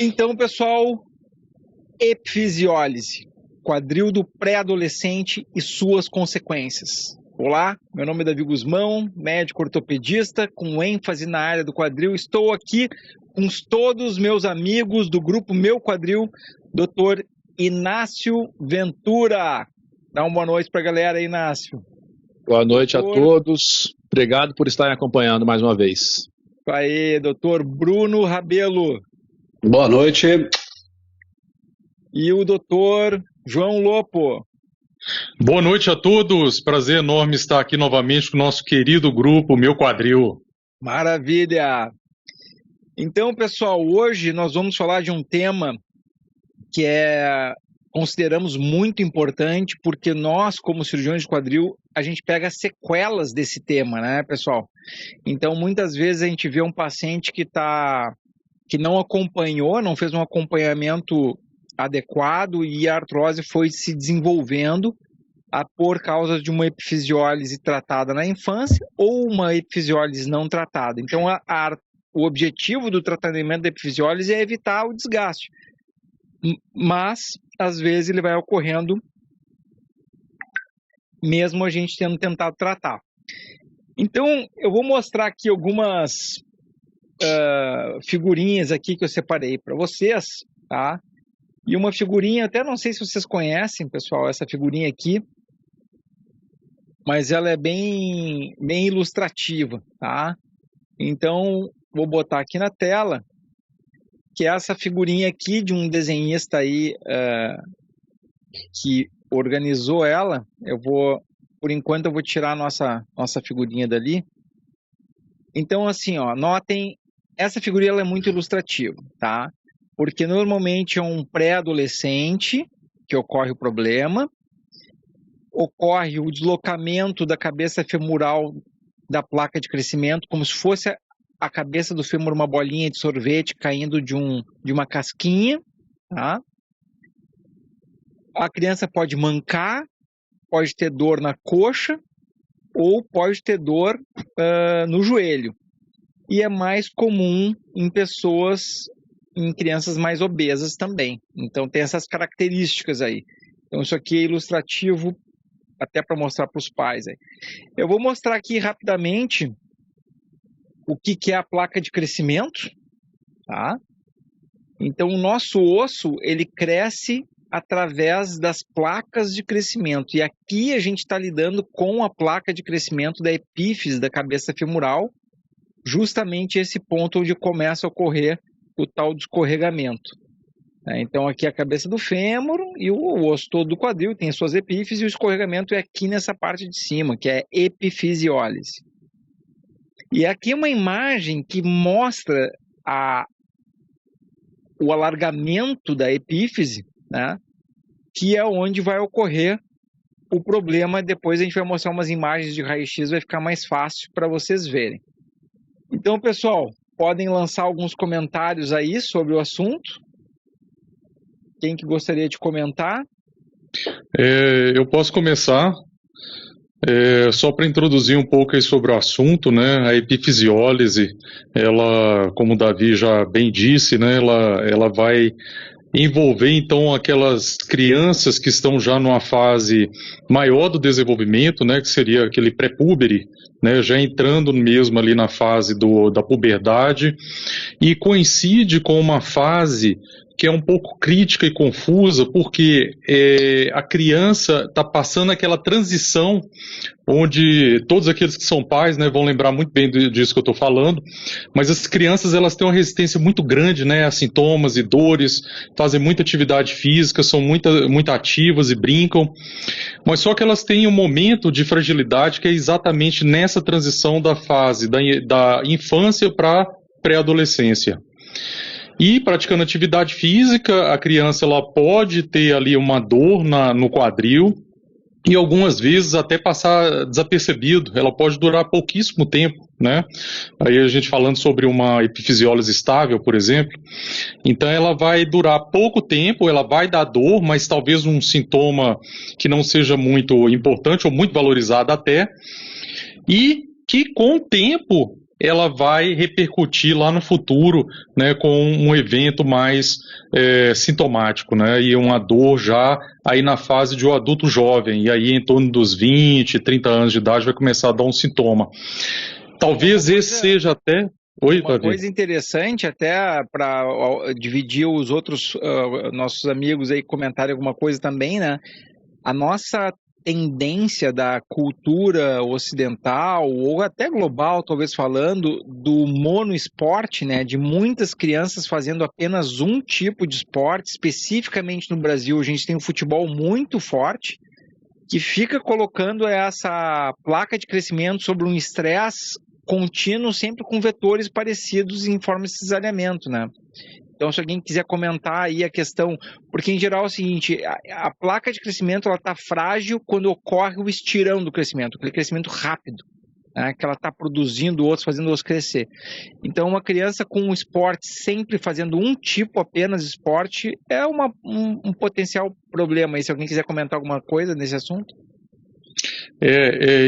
Então, pessoal, epifisiólise, quadril do pré-adolescente e suas consequências. Olá, meu nome é Davi Guzmão, médico ortopedista com ênfase na área do quadril. Estou aqui com todos os meus amigos do grupo Meu Quadril, Dr. Inácio Ventura. Dá uma boa noite para a galera aí, Inácio. Boa noite a todos. Obrigado por estarem acompanhando mais uma vez. Aí, doutor Bruno Rabelo. Boa noite. E o doutor João Lopo. Boa noite a todos. Prazer enorme estar aqui novamente com o nosso querido grupo Meu Quadril. Maravilha. Então, pessoal, hoje nós vamos falar de um tema que consideramos muito importante, porque nós, como cirurgiões de quadril, a gente pega sequelas desse tema, né, pessoal? Então, muitas vezes a gente vê um paciente que não acompanhou, não fez um acompanhamento adequado e a artrose foi se desenvolvendo por causa de uma epifisiólise tratada na infância ou uma epifisiólise não tratada. Então, o objetivo do tratamento da epifisiólise é evitar o desgaste, mas às vezes ele vai ocorrendo mesmo a gente tendo tentado tratar. Então, eu vou mostrar aqui algumas figurinhas aqui que eu separei para vocês, tá? E uma figurinha, até não sei se vocês conhecem, pessoal, essa figurinha aqui, mas ela é bem ilustrativa, tá? Então, vou botar aqui na tela, que é essa figurinha aqui de um desenhista aí que organizou ela. Por enquanto eu vou tirar a nossa figurinha dali. Então, assim, ó, notem, essa figurinha ela é muito ilustrativa, tá? Porque normalmente é um pré-adolescente que ocorre o problema, ocorre o deslocamento da cabeça femoral da placa de crescimento, como se fosse a cabeça do fêmur uma bolinha de sorvete caindo de uma casquinha, tá? A criança pode mancar, pode ter dor na coxa ou pode ter dor no joelho. E é mais comum em crianças mais obesas também. Então tem essas características aí. Então isso aqui é ilustrativo até para mostrar para os pais aí. Eu vou mostrar aqui rapidamente o que é a placa de crescimento, tá? Então o nosso osso, ele cresce através das placas de crescimento. E aqui a gente está lidando com a placa de crescimento da epífise da cabeça femoral, justamente esse ponto onde começa a ocorrer o tal do escorregamento. Então aqui é a cabeça do fêmur e o osso todo do quadril tem suas epífises e o escorregamento é aqui nessa parte de cima, que é epifisiólise. E aqui é uma imagem que mostra o alargamento da epífise, né, que é onde vai ocorrer o problema. Depois a gente vai mostrar umas imagens de raio-x, vai ficar mais fácil para vocês verem. Então, pessoal, podem lançar alguns comentários aí sobre o assunto. Quem que gostaria de comentar? Eu posso começar. Só para introduzir um pouco aí sobre o assunto, né? A epifisiólise, ela, como o Davi já bem disse, né? Ela vai envolver então aquelas crianças que estão já numa fase maior do desenvolvimento, né? Que seria aquele pré-púbere, né? Já entrando mesmo ali na fase da puberdade, e coincide com uma fase que é um pouco crítica e confusa, porque a criança está passando aquela transição onde todos aqueles que são pais, né, vão lembrar muito bem disso que eu estou falando, mas as crianças elas têm uma resistência muito grande, né, a sintomas e dores, fazem muita atividade física, são muito ativas e brincam, mas só que elas têm um momento de fragilidade que é exatamente nessa transição da fase da infância para pré-adolescência. E praticando atividade física, a criança ela pode ter ali uma dor no quadril e algumas vezes até passar desapercebido. Ela pode durar pouquíssimo tempo, né? Aí a gente falando sobre uma epifisiólise estável, por exemplo. Então ela vai durar pouco tempo, ela vai dar dor, mas talvez um sintoma que não seja muito importante ou muito valorizado até. E que com o tempo ela vai repercutir lá no futuro, né, com um evento mais sintomático, né, e uma dor já aí na fase de um adulto jovem, e aí em torno dos 20, 30 anos de idade vai começar a dar um sintoma. Talvez esse seja até... Oi, uma coisa interessante, até para dividir os outros nossos amigos aí comentarem alguma coisa também, né? A nossa tendência da cultura ocidental ou até global, talvez falando, do monoesporte, né? De muitas crianças fazendo apenas um tipo de esporte. Especificamente no Brasil, a gente tem um futebol muito forte que fica colocando essa placa de crescimento sobre um estresse contínuo, sempre com vetores parecidos em forma de cisalhamento, né? Então, se alguém quiser comentar aí a questão, porque em geral é o seguinte, a placa de crescimento ela está frágil quando ocorre o estirão do crescimento, aquele crescimento rápido, né? Que ela está produzindo outros, fazendo outros crescer. Então, uma criança com um esporte sempre fazendo um tipo apenas de esporte é um potencial problema. E se alguém quiser comentar alguma coisa nesse assunto?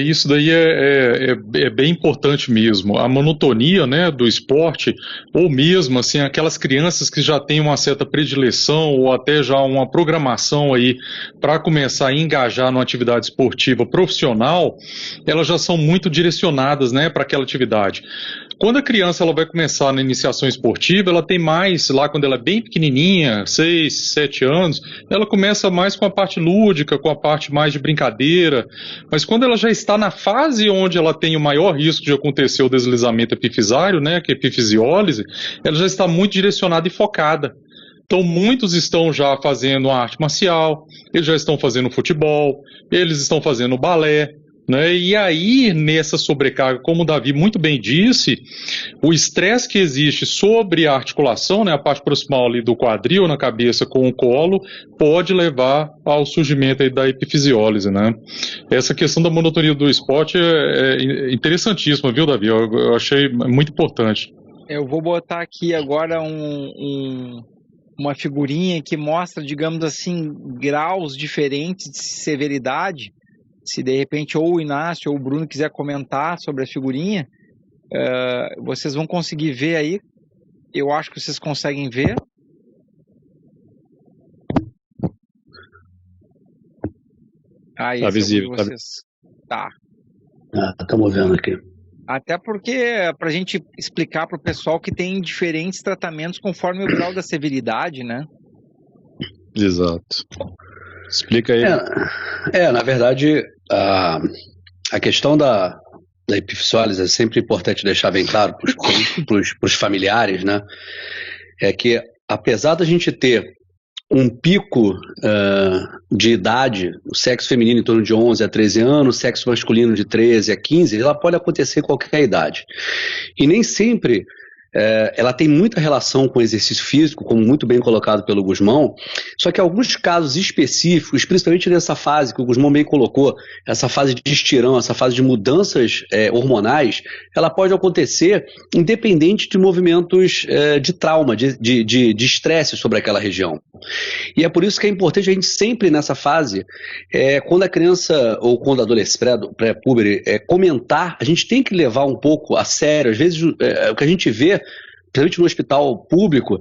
Isso daí é bem importante mesmo. A monotonia, né, do esporte, ou mesmo assim, aquelas crianças que já têm uma certa predileção ou até já uma programação aí para começar a engajar numa atividade esportiva profissional, elas já são muito direcionadas, né, para aquela atividade. Quando a criança ela vai começar na iniciação esportiva, ela tem mais, lá quando ela é bem pequenininha, 6, 7 anos, ela começa mais com a parte lúdica, com a parte mais de brincadeira, mas quando ela já está na fase onde ela tem o maior risco de acontecer o deslizamento epifisário, né, que é a epifisiólise, ela já está muito direcionada e focada. Então muitos estão já fazendo arte marcial, eles já estão fazendo futebol, eles estão fazendo balé, né? E aí, nessa sobrecarga, como o Davi muito bem disse, o estresse que existe sobre a articulação, né, a parte proximal ali do quadril, na cabeça com o colo, pode levar ao surgimento aí da epifisiólise, né? Essa questão da monotonia do esporte é interessantíssima, viu, Davi? Eu achei muito importante. Eu vou botar aqui agora uma figurinha que mostra, digamos assim, graus diferentes de severidade. Se de repente ou o Inácio ou o Bruno quiser comentar sobre a figurinha, vocês vão conseguir ver aí. Eu acho que vocês conseguem ver. Ah, tá visível. Vocês... Tá. Estamos vendo aqui. Até porque, para a gente explicar para o pessoal que tem diferentes tratamentos conforme o grau da severidade, né? Exato. Explica aí. Na verdade, a questão da epifisiólise é sempre importante deixar bem claro para os familiares, né? É que, apesar da gente ter um pico de idade, o sexo feminino em torno de 11 a 13 anos, o sexo masculino de 13 a 15, ela pode acontecer em qualquer idade. E nem sempre ela tem muita relação com o exercício físico, como muito bem colocado pelo Gusmão, só que alguns casos específicos, principalmente nessa fase que o Gusmão bem colocou, essa fase de estirão, essa fase de mudanças hormonais, ela pode acontecer independente de movimentos de trauma, de estresse sobre aquela região. E é por isso que é importante a gente sempre nessa fase, quando a criança ou quando a adolescente pré-púber comentar, a gente tem que levar um pouco a sério. Às vezes o que a gente vê, principalmente no hospital público,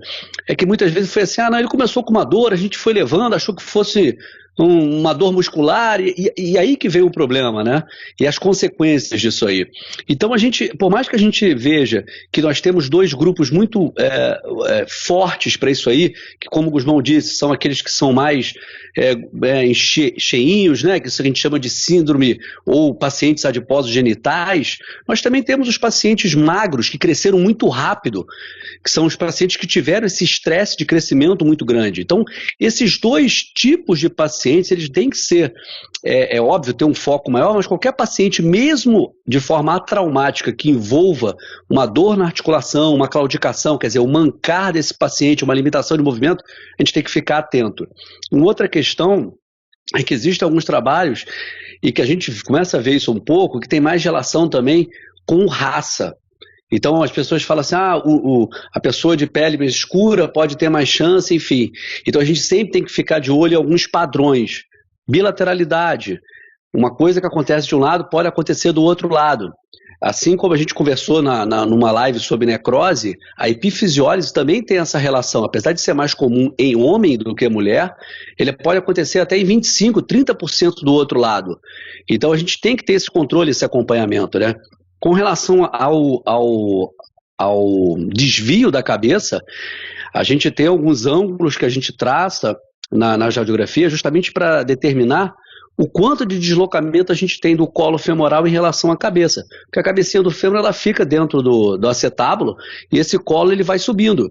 é que muitas vezes foi assim, não, ele começou com uma dor, a gente foi levando, achou que fosse uma dor muscular, e aí que veio o problema, né? E as consequências disso aí. Então a gente, por mais que a gente veja que nós temos dois grupos muito fortes para isso aí, que como o Gusmão disse, são aqueles que são mais cheinhos, né? Que isso a gente chama de síndrome ou pacientes adiposos genitais, nós também temos os pacientes magros que cresceram muito rápido, que são os pacientes que tiveram esse estresse de crescimento muito grande. Então, esses dois tipos de pacientes, eles têm que ser, óbvio, ter um foco maior, mas qualquer paciente, mesmo de forma atraumática, que envolva uma dor na articulação, uma claudicação, quer dizer, o mancar desse paciente, uma limitação de movimento, a gente tem que ficar atento. Uma outra questão é que existem alguns trabalhos, e que a gente começa a ver isso um pouco, que tem mais relação também com raça. Então as pessoas falam assim, a pessoa de pele mais escura pode ter mais chance, enfim. Então a gente sempre tem que ficar de olho em alguns padrões. Bilateralidade, uma coisa que acontece de um lado pode acontecer do outro lado. assim como a gente conversou numa live sobre necrose, a epifisiólise também tem essa relação. Apesar de ser mais comum em homem do que mulher, ele pode acontecer até em 25%, 30% do outro lado. Então a gente tem que ter esse controle, esse acompanhamento, né? Com relação ao desvio da cabeça, a gente tem alguns ângulos que a gente traça na radiografia justamente para determinar o quanto de deslocamento a gente tem do colo femoral em relação à cabeça. Porque a cabecinha do fêmur ela fica dentro do acetábulo e esse colo ele vai subindo.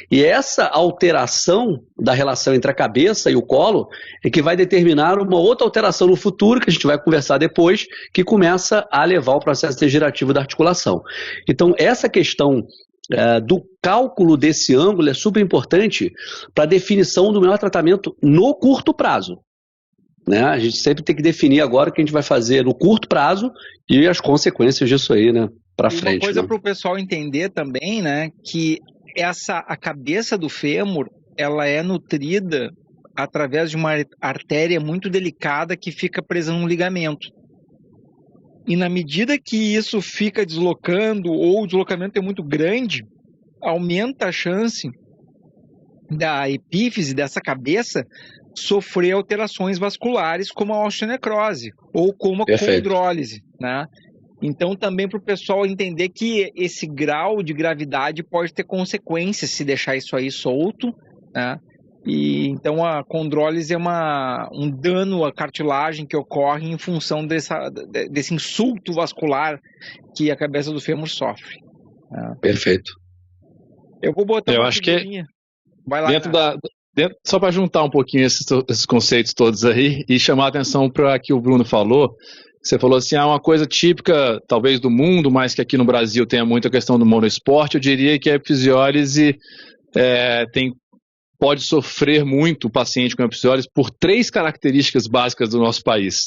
E essa alteração da relação entre a cabeça e o colo é que vai determinar uma outra alteração no futuro, que a gente vai conversar depois, que começa a levar ao processo degenerativo da articulação. Então, essa questão do cálculo desse ângulo é super importante para a definição do melhor tratamento no curto prazo. Né? A gente sempre tem que definir agora o que a gente vai fazer no curto prazo e as consequências disso aí, né, para frente. Uma coisa para o pessoal entender também, né, que a cabeça do fêmur, ela é nutrida através de uma artéria muito delicada que fica presa num ligamento. E na medida que isso fica deslocando ou o deslocamento é muito grande, aumenta a chance da epífise dessa cabeça sofrer alterações vasculares como a osteonecrose ou como a condrólise, né? Então também para o pessoal entender que esse grau de gravidade pode ter consequências se deixar isso aí solto, né? E então a condrólise é um dano à cartilagem que ocorre em função desse insulto vascular que a cabeça do fêmur sofre. Né? Perfeito. Eu vou botar uma figurinha. Vai lá, só para juntar um pouquinho esses conceitos todos aí e chamar a atenção para o que o Bruno falou. Você falou assim, uma coisa típica, talvez do mundo, mas que aqui no Brasil tenha muita questão do monoesporte. Eu diria que a epifisiólise pode sofrer muito o paciente com epifisiólise por 3 características básicas do nosso país.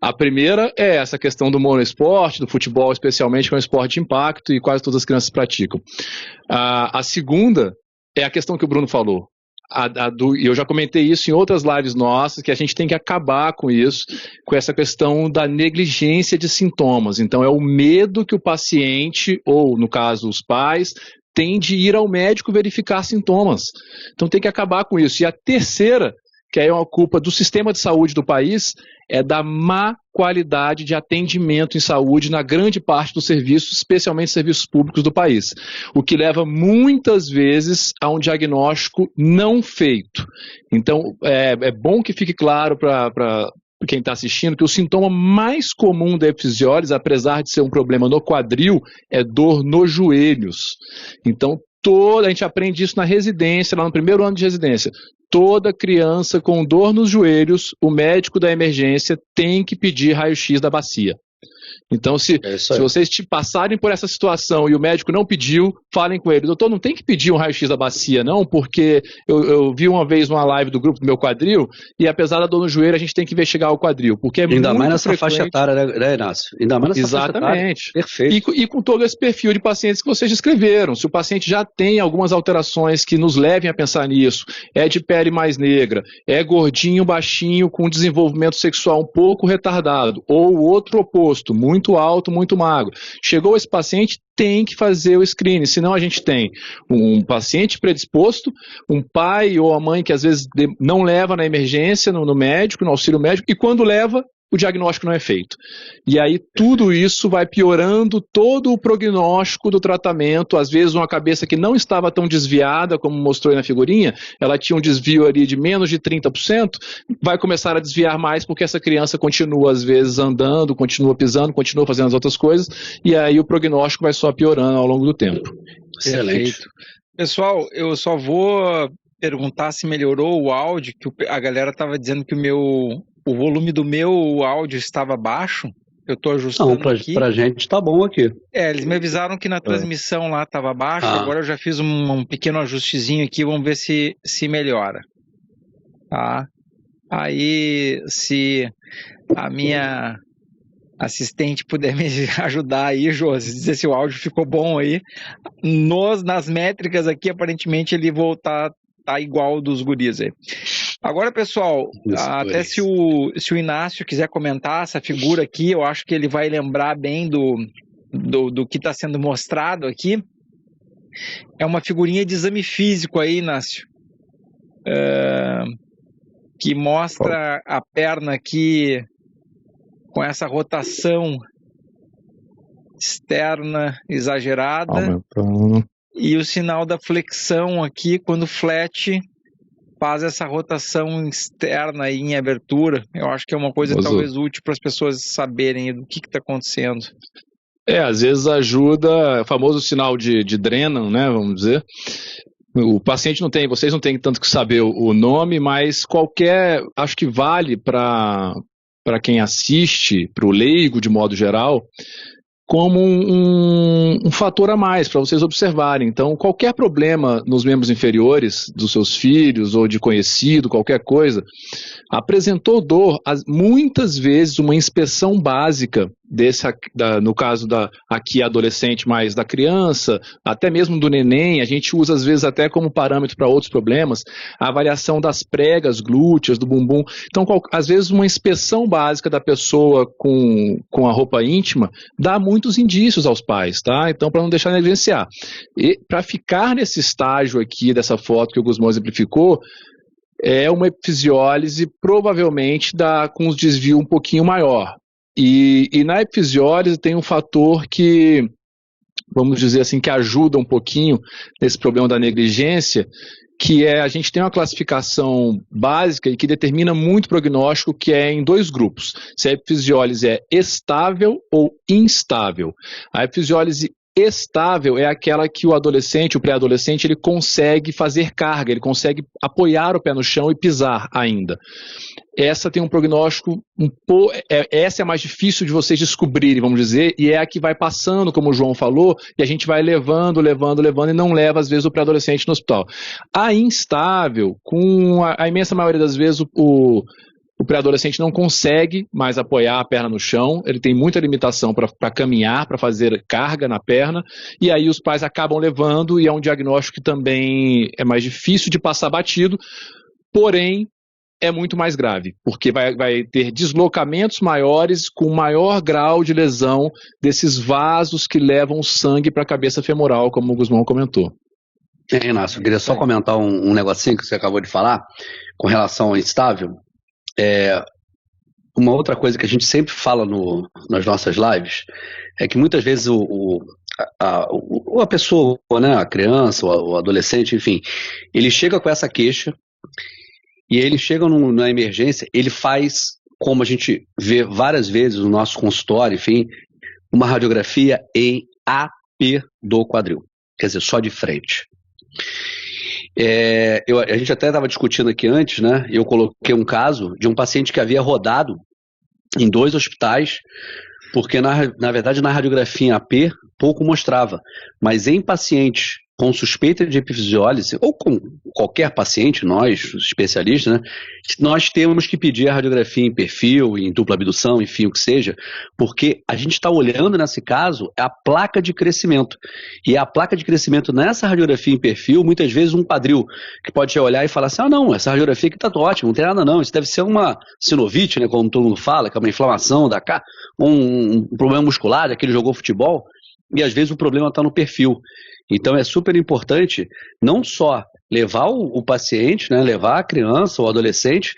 A primeira é essa questão do monoesporte, do futebol especialmente, que é um esporte de impacto e quase todas as crianças praticam. A segunda é a questão que o Bruno falou. E eu já comentei isso em outras lives nossas, que a gente tem que acabar com isso, com essa questão da negligência de sintomas. Então é o medo que o paciente, ou no caso os pais, tem de ir ao médico verificar sintomas. Então tem que acabar com isso. E a terceira, que aí é uma culpa do sistema de saúde do país, é da má qualidade de atendimento em saúde na grande parte dos serviços, especialmente serviços públicos do país, o que leva muitas vezes a um diagnóstico não feito. Então, é bom que fique claro para quem está assistindo que o sintoma mais comum da epifisiólise, apesar de ser um problema no quadril, é dor nos joelhos. Então, a gente aprende isso na residência, lá no primeiro ano de residência. Toda criança com dor nos joelhos, o médico da emergência tem que pedir raio-x da bacia. Então, se vocês passarem por essa situação e o médico não pediu, falem com ele. Doutor, não tem que pedir um raio-x da bacia, não, porque eu vi uma vez uma live do grupo do meu quadril e apesar da dor no joelho, a gente tem que investigar o quadril, porque é ainda muito mais nessa frequente. faixa etária, né, Inácio? Ainda mais nessa faixa etária. Exatamente. Perfeito. E com todo esse perfil de pacientes que vocês descreveram. Se o paciente já tem algumas alterações que nos levem a pensar nisso, é de pele mais negra, é gordinho, baixinho, com desenvolvimento sexual um pouco retardado, ou o outro oposto, muito alto, muito magro. Chegou esse paciente, tem que fazer o screening, senão a gente tem um paciente predisposto, um pai ou a mãe que às vezes não leva na emergência, no médico, no auxílio médico, e quando leva, o diagnóstico não é feito. E aí tudo isso vai piorando todo o prognóstico do tratamento. Às vezes uma cabeça que não estava tão desviada, como mostrou aí na figurinha, ela tinha um desvio ali de menos de 30%, vai começar a desviar mais porque essa criança continua às vezes andando, continua pisando, continua fazendo as outras coisas, e aí o prognóstico vai só piorando ao longo do tempo. Excelente. Pessoal, eu só vou perguntar se melhorou o áudio, que a galera estava dizendo que o volume do meu áudio estava baixo. Eu estou ajustando aqui. Pra gente tá bom aqui. Eles me avisaram que na transmissão lá estava baixo, agora eu já fiz um pequeno ajustezinho aqui, vamos ver se melhora. Tá? Aí, se a minha assistente puder me ajudar aí, Josi, dizer se o áudio ficou bom aí. Nas métricas aqui, aparentemente ele tá igual dos guris aí. Agora, pessoal, até se o Inácio quiser comentar essa figura aqui, eu acho que ele vai lembrar bem do que está sendo mostrado aqui é uma figurinha de exame físico aí, Inácio, que mostra a perna aqui com essa rotação externa exagerada, aumentando, e o sinal da flexão aqui quando o flat faz essa rotação externa aí em abertura. Eu acho que é uma coisa talvez útil para as pessoas saberem do que está acontecendo. Às vezes ajuda, o famoso sinal de Drennan, né, vamos dizer. O paciente não tem, vocês não têm tanto que saber o nome, mas acho que vale para quem assiste, para o leigo de modo geral, como um fator a mais para vocês observarem. Então, qualquer problema nos membros inferiores dos seus filhos ou de conhecido, qualquer coisa, apresentou dor, muitas vezes uma inspeção básica no caso aqui adolescente, mais da criança, até mesmo do neném, a gente usa às vezes até como parâmetro para outros problemas, a avaliação das pregas glúteas, do bumbum. Então, às vezes uma inspeção básica da pessoa com a roupa íntima dá muitos indícios aos pais, tá? Então, para não deixar negligenciar. E para ficar nesse estágio aqui, dessa foto que o Guzmão exemplificou, é uma epifisiólise provavelmente com os desvios um pouquinho maior. E na epifisiólise tem um fator que, vamos dizer assim, que ajuda um pouquinho nesse problema da negligência, que a gente tem uma classificação básica e que determina muito o prognóstico, que é em 2 grupos. Se a epifisiólise é estável ou instável. A epifisiólise estável é aquela que o adolescente, o pré-adolescente, ele consegue fazer carga, ele consegue apoiar o pé no chão e pisar ainda. Essa tem um prognóstico essa é a mais difícil de vocês descobrirem, vamos dizer, e é a que vai passando, como o João falou, e a gente vai levando e não leva, às vezes, o pré-adolescente no hospital. A instável, com a imensa maioria das vezes, o pré-adolescente não consegue mais apoiar a perna no chão, ele tem muita limitação para caminhar, para fazer carga na perna, e aí os pais acabam levando, e é um diagnóstico que também é mais difícil de passar batido, porém é muito mais grave, porque vai ter deslocamentos maiores com maior grau de lesão desses vasos que levam o sangue para a cabeça femoral, como o Guzmão comentou. Inácio, eu queria só comentar um negocinho que você acabou de falar, com relação ao instável. Uma outra coisa que a gente sempre fala nas nossas lives é que muitas vezes a pessoa, né, a criança, o adolescente, enfim, ele chega com essa queixa e ele chega na emergência, ele faz, como a gente vê várias vezes no nosso consultório, enfim, uma radiografia em AP do quadril, quer dizer, só de frente. A gente até estava discutindo aqui antes, né? Eu coloquei um caso de um paciente que havia rodado em 2 hospitais, porque na verdade na radiografia em AP pouco mostrava, mas em pacientes com suspeita de epifisiólise, ou com qualquer paciente, nós, especialistas, né, nós temos que pedir a radiografia em perfil, em dupla abdução, enfim, o que seja, porque a gente está olhando nesse caso a placa de crescimento. E a placa de crescimento nessa radiografia em perfil, muitas vezes um quadril que pode olhar e falar assim, não, essa radiografia aqui está ótima, não tem nada não, isso deve ser uma sinovite, né, como todo mundo fala, que é uma inflamação da cá, um problema muscular, daquele jogou futebol, e às vezes o problema está no perfil. Então é super importante não só levar o paciente, né, levar a criança ou adolescente,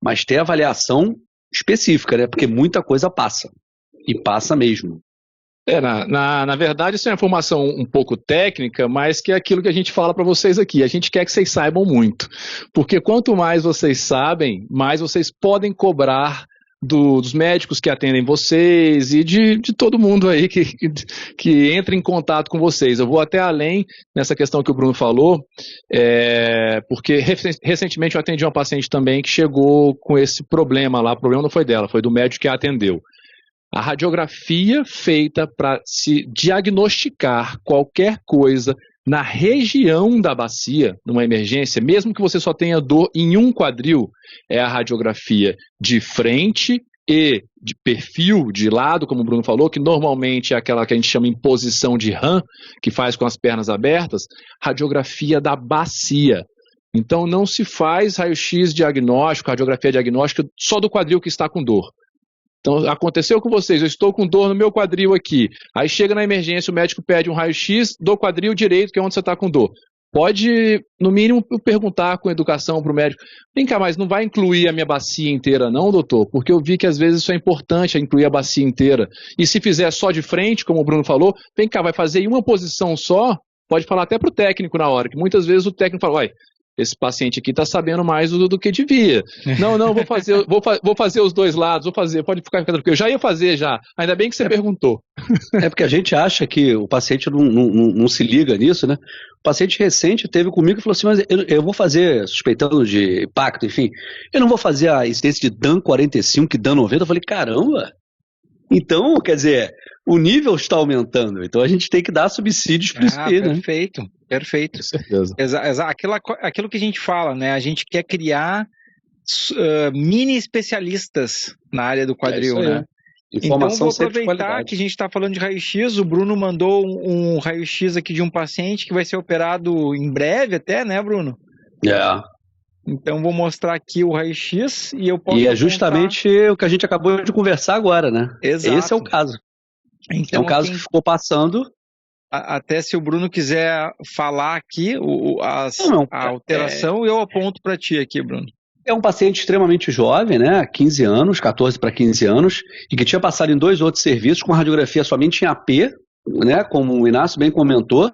mas ter avaliação específica, né, porque muita coisa passa, e passa mesmo. Na verdade, isso é uma informação um pouco técnica, mas que é aquilo que a gente fala para vocês aqui. A gente quer que vocês saibam muito, porque quanto mais vocês sabem, mais vocês podem cobrar dos médicos que atendem vocês e de todo mundo aí que entra em contato com vocês. Eu vou até além nessa questão que o Bruno falou, porque recentemente eu atendi uma paciente também que chegou com esse problema lá. O problema não foi dela, foi do médico que a atendeu. A radiografia feita para se diagnosticar qualquer coisa na região da bacia, numa emergência, mesmo que você só tenha dor em um quadril, é a radiografia de frente e de perfil, de lado, como o Bruno falou, que normalmente é aquela que a gente chama em posição de RAM, que faz com as pernas abertas, radiografia da bacia. Então não se faz raio-x diagnóstico, radiografia diagnóstica só do quadril que está com dor. Então, aconteceu com vocês, eu estou com dor no meu quadril aqui. Aí chega na emergência, o médico pede um raio-x do quadril direito, que é onde você está com dor. Pode, no mínimo, perguntar com educação para o médico. Vem cá, mas não vai incluir a minha bacia inteira não, doutor? Porque eu vi que às vezes isso é importante, incluir a bacia inteira. E se fizer só de frente, como o Bruno falou, vem cá, vai fazer em uma posição só? Pode falar até para o técnico na hora, que muitas vezes o técnico fala, uai, esse paciente aqui está sabendo mais do que devia. Não, vou fazer os dois lados, pode ficar tranquilo. Eu já ia fazer já, ainda bem que você perguntou. É porque a gente acha que o paciente não se liga nisso, né? O paciente recente teve comigo e falou assim, mas eu vou fazer, suspeitando de impacto, enfim, eu não vou fazer a incidência de DAN 45 e DAN 90. Eu falei, caramba! Então, quer dizer, o nível está aumentando, então a gente tem que dar subsídios para isso aí, né? Perfeito. Com certeza. Aquilo que a gente fala, né? A gente quer criar mini especialistas na área do quadril, né? Informação então, vou aproveitar que a gente está falando de raio-x, o Bruno mandou um raio-x aqui de um paciente que vai ser operado em breve até, né, Bruno? Então, vou mostrar aqui o raio-x e eu posso... E é justamente o que a gente acabou de conversar agora, né? Exato. Esse é o caso. Então, é um caso que ficou passando... Até se o Bruno quiser falar aqui a alteração, eu aponto para ti aqui, Bruno. É um paciente extremamente jovem, né? 15 anos, 14 para 15 anos, e que tinha passado em 2 outros serviços com radiografia somente em AP, né? Como o Inácio bem comentou,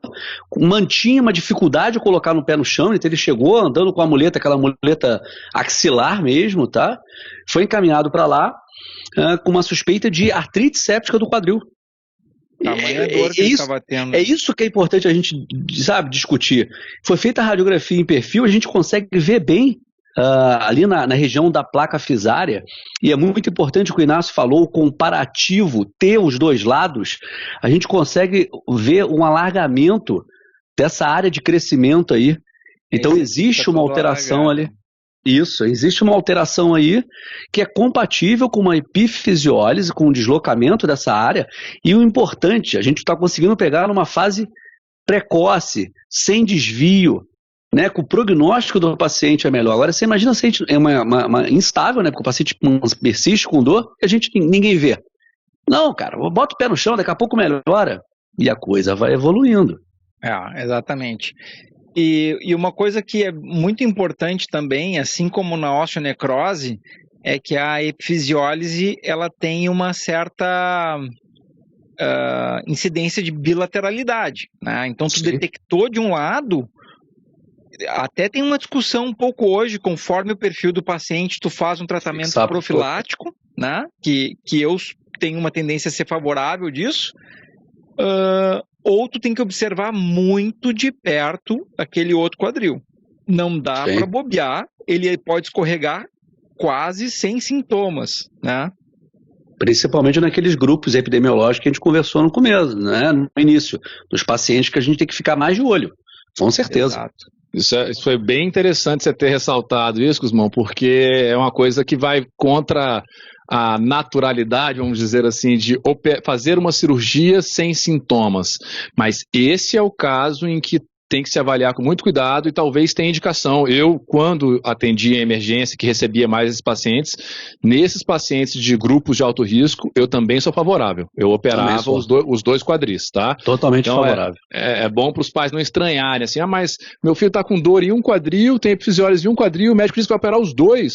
mantinha uma dificuldade de colocar no pé no chão, então ele chegou andando com a muleta, aquela muleta axilar mesmo, tá? Foi encaminhado para lá com uma suspeita de artrite séptica do quadril. Tamanha dor que ele estava tendo. É isso que é importante a gente, discutir. Foi feita a radiografia em perfil, a gente consegue ver bem ali na região da placa fisária, e é muito importante o que o Inácio falou, o comparativo, ter os dois lados, a gente consegue ver um alargamento dessa área de crescimento aí. Então existe uma alteração ali. Isso, existe uma alteração aí que é compatível com uma epifisiólise, com o deslocamento dessa área, e o importante, a gente está conseguindo pegar numa fase precoce, sem desvio, né, com o prognóstico do paciente é melhor. Agora você imagina se a gente é uma instável, né, porque o paciente persiste com dor e ninguém vê. Não, cara, bota o pé no chão, daqui a pouco melhora, e a coisa vai evoluindo. Exatamente. E uma coisa que é muito importante também, assim como na osteonecrose, é que a epifisiólise ela tem uma certa incidência de bilateralidade, né? Então, tu detectou de um lado, até tem uma discussão um pouco hoje, conforme o perfil do paciente, tu faz um tratamento profilático, né? Que eu tenho uma tendência a ser favorável disso, ou tu tem que observar muito de perto aquele outro quadril. Não dá para bobear, ele pode escorregar quase sem sintomas, né? Principalmente naqueles grupos epidemiológicos que a gente conversou no começo, né? No início, dos pacientes que a gente tem que ficar mais de olho, com certeza. Exato. Isso foi bem interessante você ter ressaltado isso, Guzmão, porque é uma coisa que vai contra a naturalidade, vamos dizer assim, de fazer uma cirurgia sem sintomas. Mas esse é o caso em que tem que se avaliar com muito cuidado e talvez tenha indicação. Eu, quando atendi em emergência, que recebia mais esses pacientes, nesses pacientes de grupos de alto risco, eu também sou favorável. Eu operava os dois quadris, tá? Totalmente então, favorável. É bom para os pais não estranharem, assim, mas meu filho está com dor em um quadril, tem epifisiólise em um quadril, o médico diz que vai operar os dois.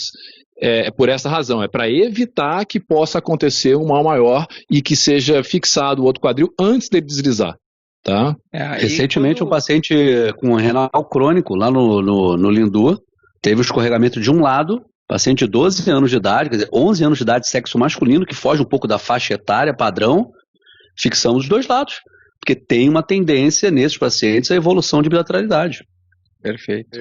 É por essa razão, é para evitar que possa acontecer um mal maior e que seja fixado o outro quadril antes dele deslizar. Tá? Recentemente, um paciente com renal crônico lá no Lindu teve o escorregamento de um lado, paciente de 12 anos de idade, quer dizer, 11 anos de idade, sexo masculino, que foge um pouco da faixa etária padrão, fixamos os dois lados, porque tem uma tendência nesses pacientes à evolução de bilateralidade. Perfeito.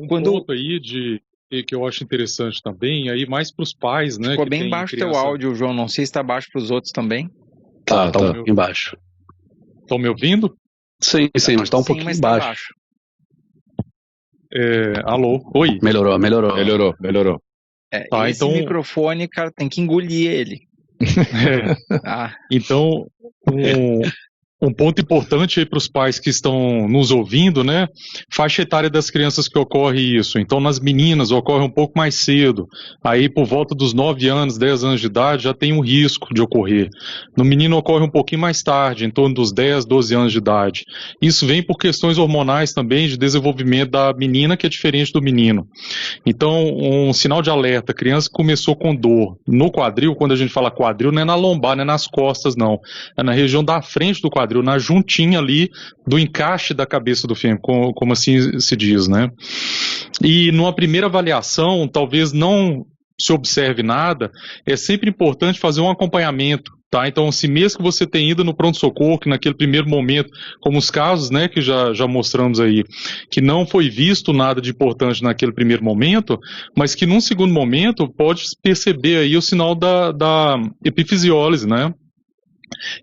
Ponto aí que eu acho interessante também, aí mais para os pais, né? Ficou bem baixo teu áudio, João, não sei se está baixo para os outros também. Tá um pouquinho baixo. Estão me ouvindo? Sim, mas está um pouquinho baixo. Alô? Oi? Melhorou. Esse microfone, cara, tem que engolir ele. Então, Um ponto importante aí para os pais que estão nos ouvindo, né? Faixa etária das crianças que ocorre isso. Então, nas meninas ocorre um pouco mais cedo. Aí, por volta dos 9 anos, 10 anos de idade, já tem um risco de ocorrer. No menino ocorre um pouquinho mais tarde, em torno dos 10, 12 anos de idade. Isso vem por questões hormonais também, de desenvolvimento da menina, que é diferente do menino. Então, um sinal de alerta, criança que começou com dor no quadril, quando a gente fala quadril, não é na lombar, não é nas costas, não. É na região da frente do quadril, na juntinha ali do encaixe da cabeça do fêmur, como assim se diz, né? E numa primeira avaliação, talvez não se observe nada, é sempre importante fazer um acompanhamento, tá? Então, se mesmo que você tenha ido no pronto-socorro, que naquele primeiro momento, como os casos, né, que já mostramos aí, que não foi visto nada de importante naquele primeiro momento, mas que num segundo momento pode perceber aí o sinal da epifisiólise, né?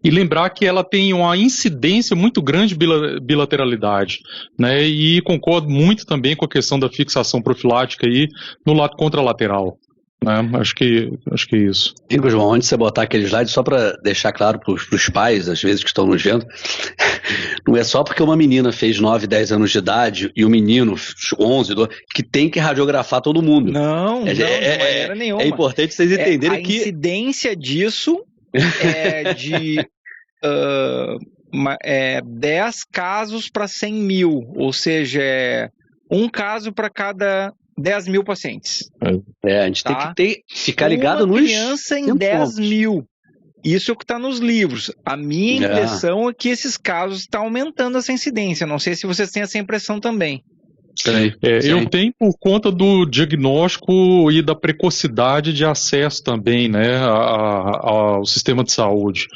E lembrar que ela tem uma incidência muito grande de bilateralidade, né? E concordo muito também com a questão da fixação profilática aí no lado contralateral, né? Acho que é isso. Digo, João, antes de você botar aquele slide, só para deixar claro para os pais, às vezes, que estão nos vendo, não é só porque uma menina fez 9, 10 anos de idade e o menino 11, 12, que tem que radiografar todo mundo. Não, de maneira nenhuma. É importante vocês entenderem que... A incidência disso é de 10 casos para 100 mil, ou seja, é um caso para cada 10 mil pacientes. A gente tem que ficar ligado nos... Uma criança em 10 mil. Isso é o que está nos livros. A minha impressão é que esses casos estão aumentando essa incidência. Não sei se vocês têm essa impressão também. Sim. Eu tenho por conta do diagnóstico e da precocidade de acesso também, né, ao sistema de saúde.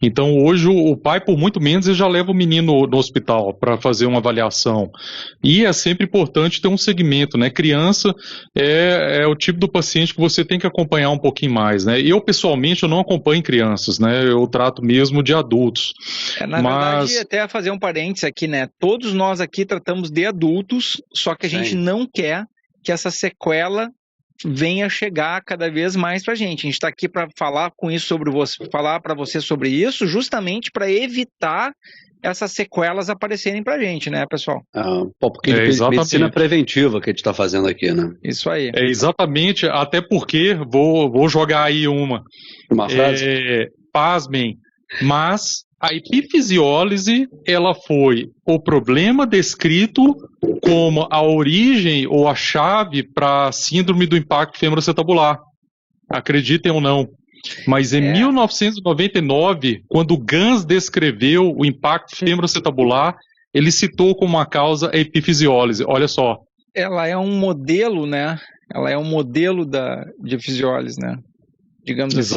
Então hoje o pai, por muito menos, ele já leva o menino no hospital para fazer uma avaliação. E é sempre importante ter um segmento, né? Criança é o tipo do paciente que você tem que acompanhar um pouquinho mais, né? Eu pessoalmente eu não acompanho crianças, né? Eu trato mesmo de adultos. Na verdade, até fazer um parênteses aqui, né? Todos nós aqui tratamos de adultos. Só que a gente não quer que essa sequela venha chegar cada vez mais para a gente. A gente está aqui para falar falar para você sobre isso, justamente para evitar essas sequelas aparecerem para a gente, né, pessoal? Porque medicina preventiva que a gente está fazendo aqui, né? Isso aí. Exatamente, até porque, vou jogar aí uma frase. Pasmem, mas a epifisiólise, ela foi o problema descrito como a origem ou a chave para a síndrome do impacto femoroacetabular. Acreditem ou não. Mas em 1999, quando Gans descreveu o impacto femoroacetabular, ele citou como uma causa a epifisiólise. Olha só. Ela é um modelo, né? Ela é um modelo de fisiólise, né? Digamos assim.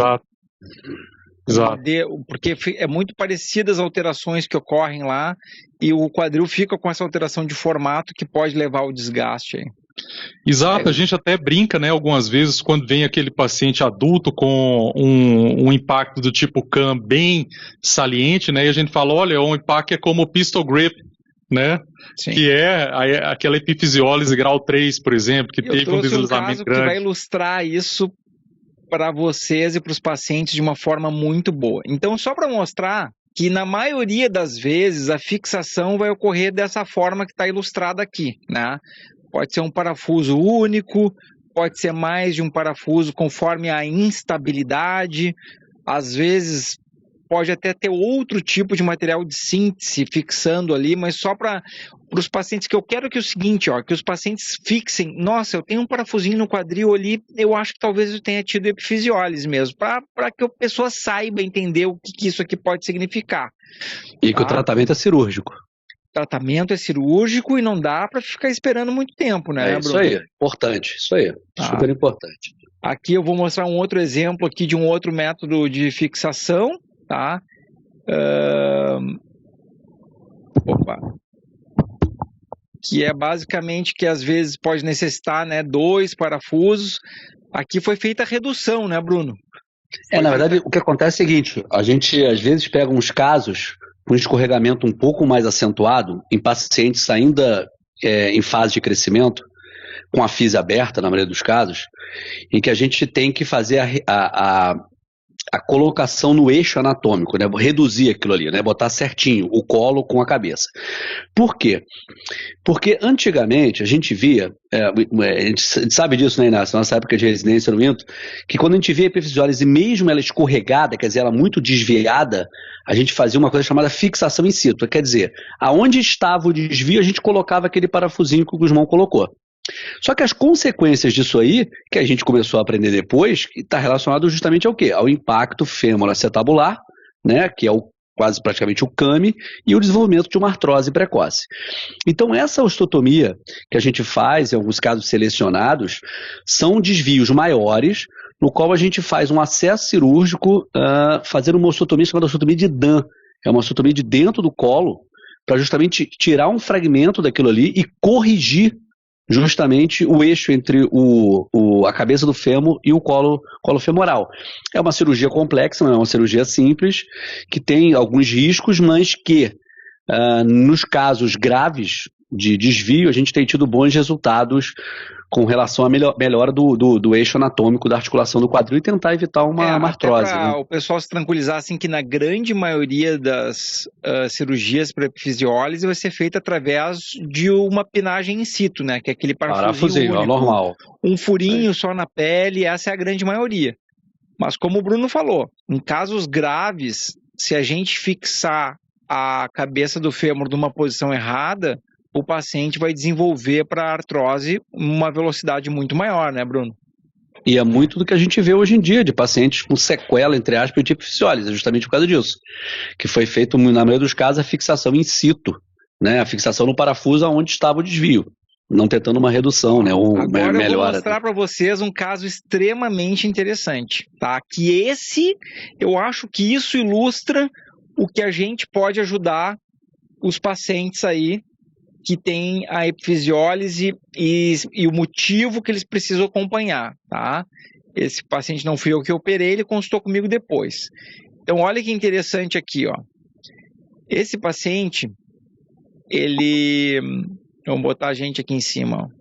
Exato. Porque é muito parecida as alterações que ocorrem lá e o quadril fica com essa alteração de formato que pode levar ao desgaste aí. Exato, a gente até brinca, né, algumas vezes quando vem aquele paciente adulto com um impacto do tipo CAM bem saliente, né, e a gente fala, olha, o impacto é como o pistol grip, né, Sim. Que é aquela epifisiólise grau 3, por exemplo, que teve um deslizamento grande. Que vai ilustrar isso para vocês e para os pacientes de uma forma muito boa. Então, só para mostrar que na maioria das vezes a fixação vai ocorrer dessa forma que está ilustrada aqui, né? Pode ser um parafuso único, pode ser mais de um parafuso conforme a instabilidade, às vezes pode até ter outro tipo de material de síntese fixando ali, mas só para os pacientes que eu quero que o seguinte, que os pacientes fixem, nossa, eu tenho um parafusinho no quadril ali, eu acho que talvez eu tenha tido epifisiólise mesmo, para que a pessoa saiba entender o que isso aqui pode significar. E que o tratamento é cirúrgico. Tratamento é cirúrgico e não dá para ficar esperando muito tempo, né, Bruno? Isso aí, importante, isso aí, super importante. Aqui eu vou mostrar um outro exemplo aqui de um outro método de fixação, tá? Que é basicamente que às vezes pode necessitar, né, 2 parafusos. Aqui foi feita a redução, né, Bruno? Na verdade, o que acontece é o seguinte, a gente às vezes pega uns casos com escorregamento um pouco mais acentuado em pacientes ainda em fase de crescimento, com a fise aberta, na maioria dos casos, em que a gente tem que fazer a a colocação no eixo anatômico, né? Reduzir aquilo ali, né? Botar certinho o colo com a cabeça. Por quê? Porque antigamente a gente via, a gente sabe disso, né, Inácio, na nossa época de residência no INTO, que quando a gente via a epifisiólise, mesmo ela escorregada, quer dizer, ela muito desviada, a gente fazia uma coisa chamada fixação in situ, quer dizer, aonde estava o desvio, a gente colocava aquele parafusinho que o Guzmão colocou. Só que as consequências disso aí, que a gente começou a aprender depois, está relacionado justamente ao quê? Ao impacto fêmuro-acetabular, né, que é quase praticamente o CAMI, e o desenvolvimento de uma artrose precoce. Então, essa osteotomia que a gente faz, em alguns casos selecionados, são desvios maiores, no qual a gente faz um acesso cirúrgico, fazendo uma osteotomia chamada osteotomia de Dan. É uma osteotomia de dentro do colo, para justamente tirar um fragmento daquilo ali e corrigir justamente o eixo entre a cabeça do fêmur e o colo femoral. É uma cirurgia complexa, não é uma cirurgia simples, que tem alguns riscos, mas que nos casos graves de desvio, a gente tem tido bons resultados com relação à melhora do eixo anatômico da articulação do quadril e tentar evitar uma artrose. Para né? o pessoal se tranquilizar, assim, que na grande maioria das cirurgias para epifisiólise vai ser feita através de uma pinagem in situ, né? Que é aquele parafusinho único, é normal. Um furinho só na pele, essa é a grande maioria. Mas como o Bruno falou, em casos graves, se a gente fixar a cabeça do fêmur numa posição errada, o paciente vai desenvolver para a artrose uma velocidade muito maior, né, Bruno? E é muito do que a gente vê hoje em dia, de pacientes com sequela, entre aspas, de epifisiólise, justamente por causa disso. Que foi feito, na maioria dos casos, a fixação in situ, né? A fixação no parafuso onde estava o desvio, não tentando uma redução, né? Ou agora melhora. Eu vou mostrar para vocês um caso extremamente interessante, tá? Que eu acho que isso ilustra o que a gente pode ajudar os pacientes aí que tem a epifisiólise e o motivo que eles precisam acompanhar, tá? Esse paciente não fui eu que operei, ele consultou comigo depois. Então, olha que interessante aqui, ó. Esse paciente, vamos botar a gente aqui em cima, ó.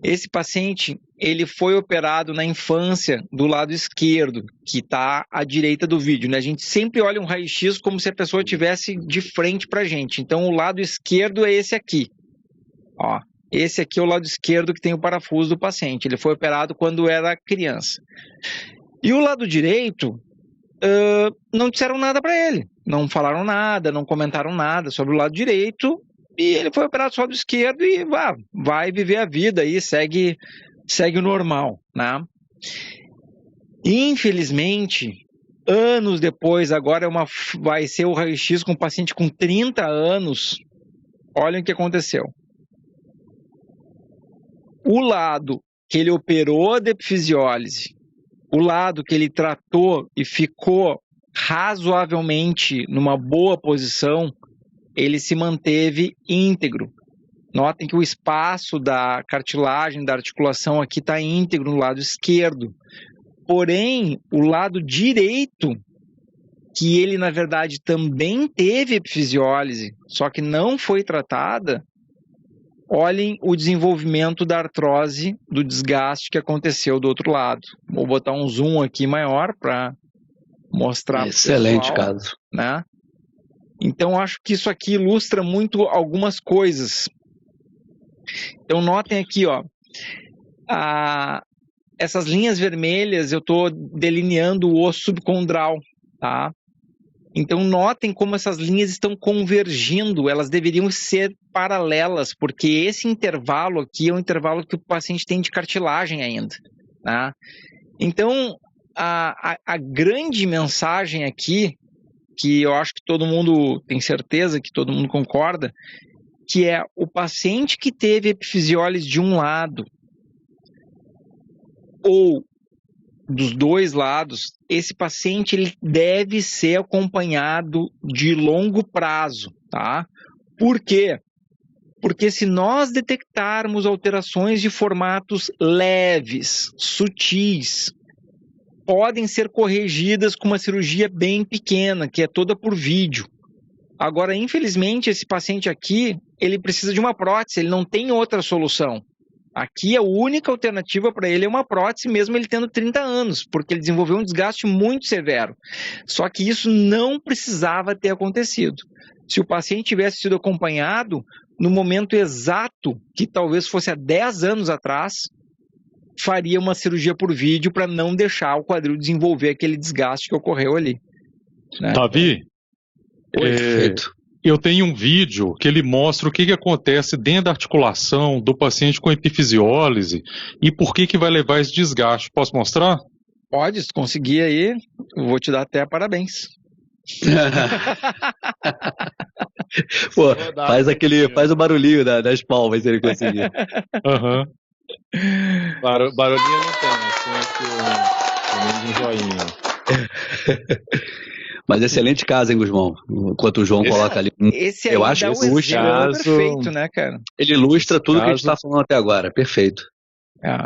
Esse paciente, ele foi operado na infância do lado esquerdo, que está à direita do vídeo, né? A gente sempre olha um raio-x como se a pessoa estivesse de frente para a gente. Então, o lado esquerdo é esse aqui. Ó, esse aqui é o lado esquerdo que tem o parafuso do paciente. Ele foi operado quando era criança. E o lado direito, não disseram nada para ele. Não falaram nada, não comentaram nada sobre o lado direito. E ele foi operado só do esquerdo e vai viver a vida aí, segue o normal, né? Infelizmente, anos depois, agora vai ser o raio-x com um paciente com 30 anos. Olha o que aconteceu. O lado que ele operou de epifisiólise, o lado que ele tratou e ficou razoavelmente numa boa posição, ele se manteve íntegro. Notem que o espaço da cartilagem, da articulação aqui está íntegro no lado esquerdo. Porém, o lado direito, que ele, na verdade, também teve epifisiólise, só que não foi tratada, olhem o desenvolvimento da artrose, do desgaste que aconteceu do outro lado. Vou botar um zoom aqui maior para mostrar. Excelente caso. Né? Então, acho que isso aqui ilustra muito algumas coisas. Então, notem aqui, ó, essas linhas vermelhas, eu estou delineando o osso subcondral, tá? Então, notem como essas linhas estão convergindo, elas deveriam ser paralelas, porque esse intervalo aqui é um intervalo que o paciente tem de cartilagem ainda, tá? Então, a grande mensagem aqui, que eu acho que todo mundo tem certeza, que todo mundo concorda, que é o paciente que teve epifisiólise de um lado ou dos dois lados, esse paciente ele deve ser acompanhado de longo prazo, tá? Por quê? Porque se nós detectarmos alterações de formatos leves, sutis, podem ser corrigidas com uma cirurgia bem pequena, que é toda por vídeo. Agora, infelizmente, esse paciente aqui, ele precisa de uma prótese, ele não tem outra solução. Aqui a única alternativa para ele é uma prótese, mesmo ele tendo 30 anos, porque ele desenvolveu um desgaste muito severo. Só que isso não precisava ter acontecido. Se o paciente tivesse sido acompanhado no momento exato, que talvez fosse há 10 anos atrás, faria uma cirurgia por vídeo para não deixar o quadril desenvolver aquele desgaste que ocorreu ali. Né? Davi, eu tenho um vídeo que ele mostra o que acontece dentro da articulação do paciente com epifisiólise e por que vai levar esse desgaste. Posso mostrar? Pode, se conseguir aí, eu vou te dar até parabéns. Pô, faz o barulhinho das palmas se ele conseguir. Uhum. Barulhinho não tem, assim, um joinha. Mas excelente caso, hein, Gusmão? Enquanto o João coloca ali. Esse eu acho que ilustra perfeito, né, cara? Ele ilustra tudo que a gente está falando até agora. Perfeito.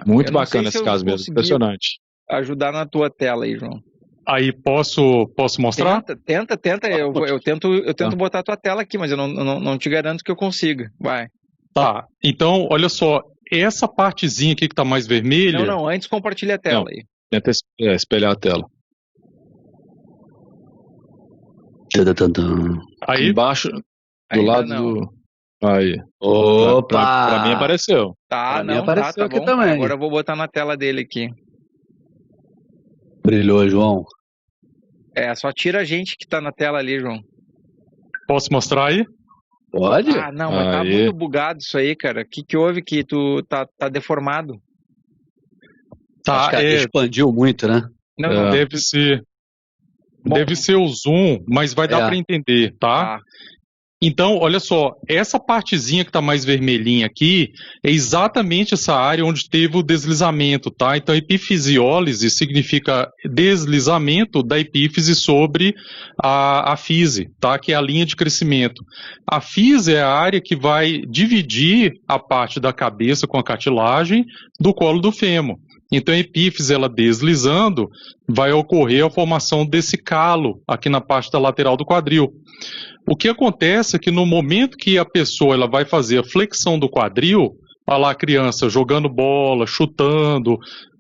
Muito bacana esse caso mesmo, impressionante. Ajudar na tua tela aí, João. Aí, posso mostrar? Tenta. Eu tento botar a tua tela aqui, mas eu não te garanto que eu consiga. Vai. Tá, então, olha só. Essa partezinha aqui que tá mais vermelha... Não, antes compartilha a tela aí. Tenta espelhar a tela. Aí? Embaixo, do ainda lado não. do... Aí. Opa! Pra mim apareceu. Tá, mim apareceu tá aqui bom. também. Agora eu vou botar na tela dele aqui. Brilhou, João. Só tira a gente que tá na tela ali, João. Posso mostrar aí? Pode? Ah, não, mas tá muito bugado isso aí, cara. O que houve que tu tá deformado? Tá, acho que expandiu muito, né? Não. Deve ser. Bom, deve ser o zoom, mas vai dar para entender, tá? Então, olha só, essa partezinha que tá mais vermelhinha aqui é exatamente essa área onde teve o deslizamento, tá? Então, epifisiólise significa deslizamento da epífise sobre a fise, tá? Que é a linha de crescimento. A fise é a área que vai dividir a parte da cabeça com a cartilagem do colo do fêmur. Então, a epífise, ela deslizando, vai ocorrer a formação desse calo aqui na parte da lateral do quadril. O que acontece é que no momento que a pessoa ela vai fazer a flexão do quadril, olha lá a criança jogando bola, chutando,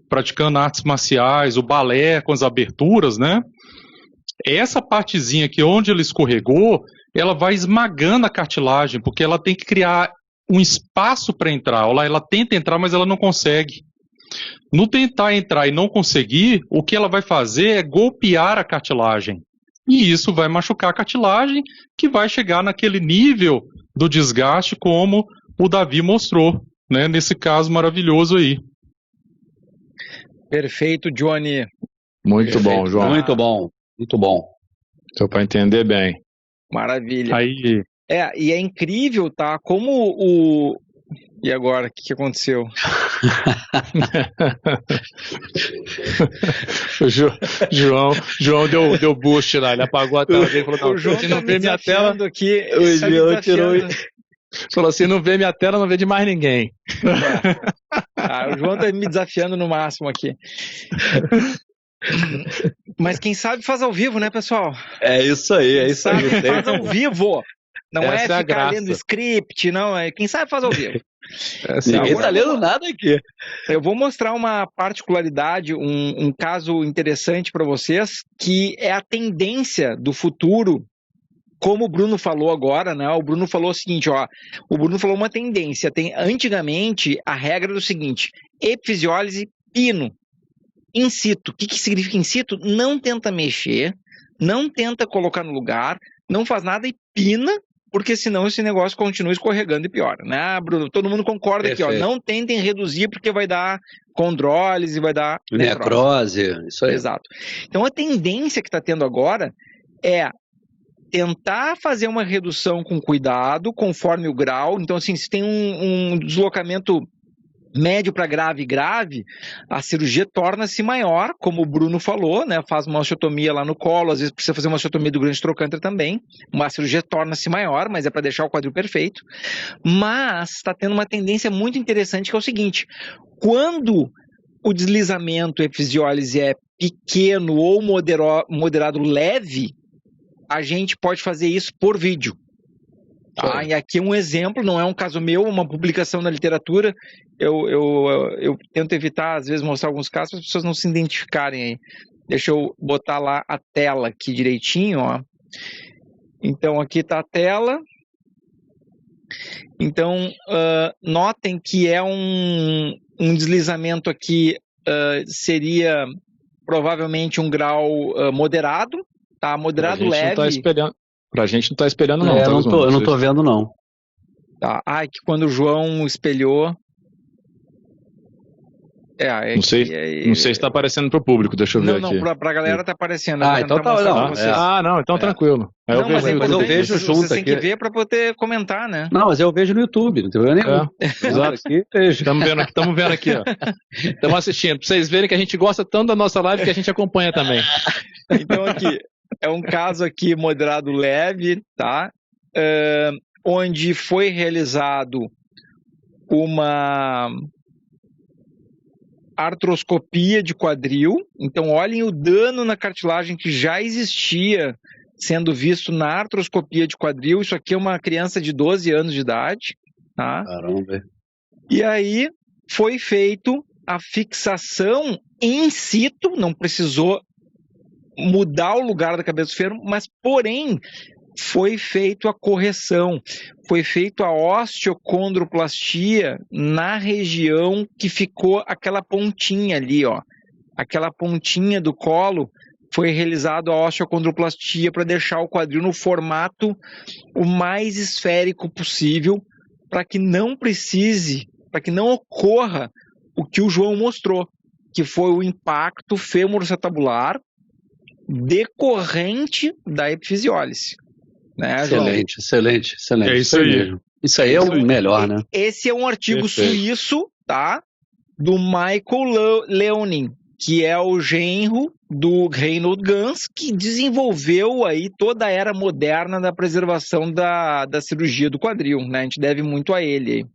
praticando artes marciais, o balé com as aberturas, né? Essa partezinha aqui onde ela escorregou, ela vai esmagando a cartilagem, porque ela tem que criar um espaço para entrar. Olha lá, ela tenta entrar, mas ela não consegue. No tentar entrar e não conseguir, o que ela vai fazer é golpear a cartilagem. E isso vai machucar a cartilagem, que vai chegar naquele nível do desgaste como o Davi mostrou, né? Nesse caso maravilhoso aí. Perfeito, Johnny. Muito bom, João. Muito bom, muito bom. Só para entender bem. Maravilha. Aí... E é incrível, tá? Como o... E agora, o que aconteceu? João deu boost lá, ele apagou a tela dele e falou, o João se tá não vê minha tela aqui, o João tirou... Falou assim, não vê minha tela, não vê de mais ninguém. O João tá me desafiando no máximo aqui. Mas quem sabe faz ao vivo, né, pessoal? É isso aí, Faz ao vivo. Não Essa é a ficar graça. lendo script, não. Quem sabe faz ao vivo. Ninguém tá lendo nada aqui. Eu vou mostrar uma particularidade, um caso interessante para vocês, que é a tendência do futuro, como o Bruno falou agora, né? O Bruno falou o seguinte, o Bruno falou uma tendência. Antigamente, a regra era o seguinte, epifisiólise, pino, in situ. O que significa in situ? Não tenta mexer, não tenta colocar no lugar, não faz nada e pina, porque senão esse negócio continua escorregando e piora, né, Bruno? Todo mundo concorda aqui, não tentem reduzir porque vai dar condrólise, vai dar necrose, isso aí. Exato. Então a tendência que está tendo agora é tentar fazer uma redução com cuidado, conforme o grau. Então, assim, se tem um deslocamento médio para grave, a cirurgia torna-se maior, como o Bruno falou, né? Faz uma osteotomia lá no colo, às vezes precisa fazer uma osteotomia do grande trocânter também. Uma cirurgia torna-se maior, mas é para deixar o quadril perfeito. Mas está tendo uma tendência muito interessante, que é o seguinte: quando o deslizamento epifisiólise é pequeno ou moderado leve, a gente pode fazer isso por vídeo. Tá? E aqui um exemplo, não é um caso meu, uma publicação na literatura. Eu tento evitar, às vezes, mostrar alguns casos para as pessoas não se identificarem aí. Deixa eu botar lá a tela aqui direitinho, ó. Então, aqui está a tela. Então, notem que é um deslizamento aqui, seria provavelmente um grau moderado, tá? Moderado leve. Pra gente não tá espelhando, não. Eu não tô vendo, não. Tá. Que quando o João espelhou. Não sei se está aparecendo pro público, deixa eu ver aqui. Não, pra galera tá aparecendo. Então tá. Então tranquilo. Mas eu vejo junto você tem que ver para poder comentar, né? Não, mas eu vejo no YouTube, não tem problema nenhum. Exato. Estamos vendo aqui, ó. Estamos assistindo, pra vocês verem que a gente gosta tanto da nossa live que a gente acompanha também. Então aqui, é um caso aqui moderado leve, tá? Onde foi realizado uma artroscopia de quadril. Então olhem o dano na cartilagem que já existia sendo visto na artroscopia de quadril. Isso aqui é uma criança de 12 anos de idade, tá? Caramba. E aí foi feito a fixação in situ, não precisou mudar o lugar da cabeça do fêmur, mas porém foi feito a correção, foi feito a osteocondroplastia na região que ficou aquela pontinha ali, ó. Aquela pontinha do colo, foi realizado a osteocondroplastia para deixar o quadril no formato o mais esférico possível, para que não precise, para que não ocorra o que o João mostrou, que foi o impacto femoroacetabular decorrente da epifisiólise. Né, excelente. É isso aí mesmo. Isso aí é o melhor, né? Esse é um artigo suíço, tá? Do Michael Leonin, que é o genro do Reinhold Gans, que desenvolveu aí toda a era moderna da preservação da cirurgia do quadril, né? A gente deve muito a ele.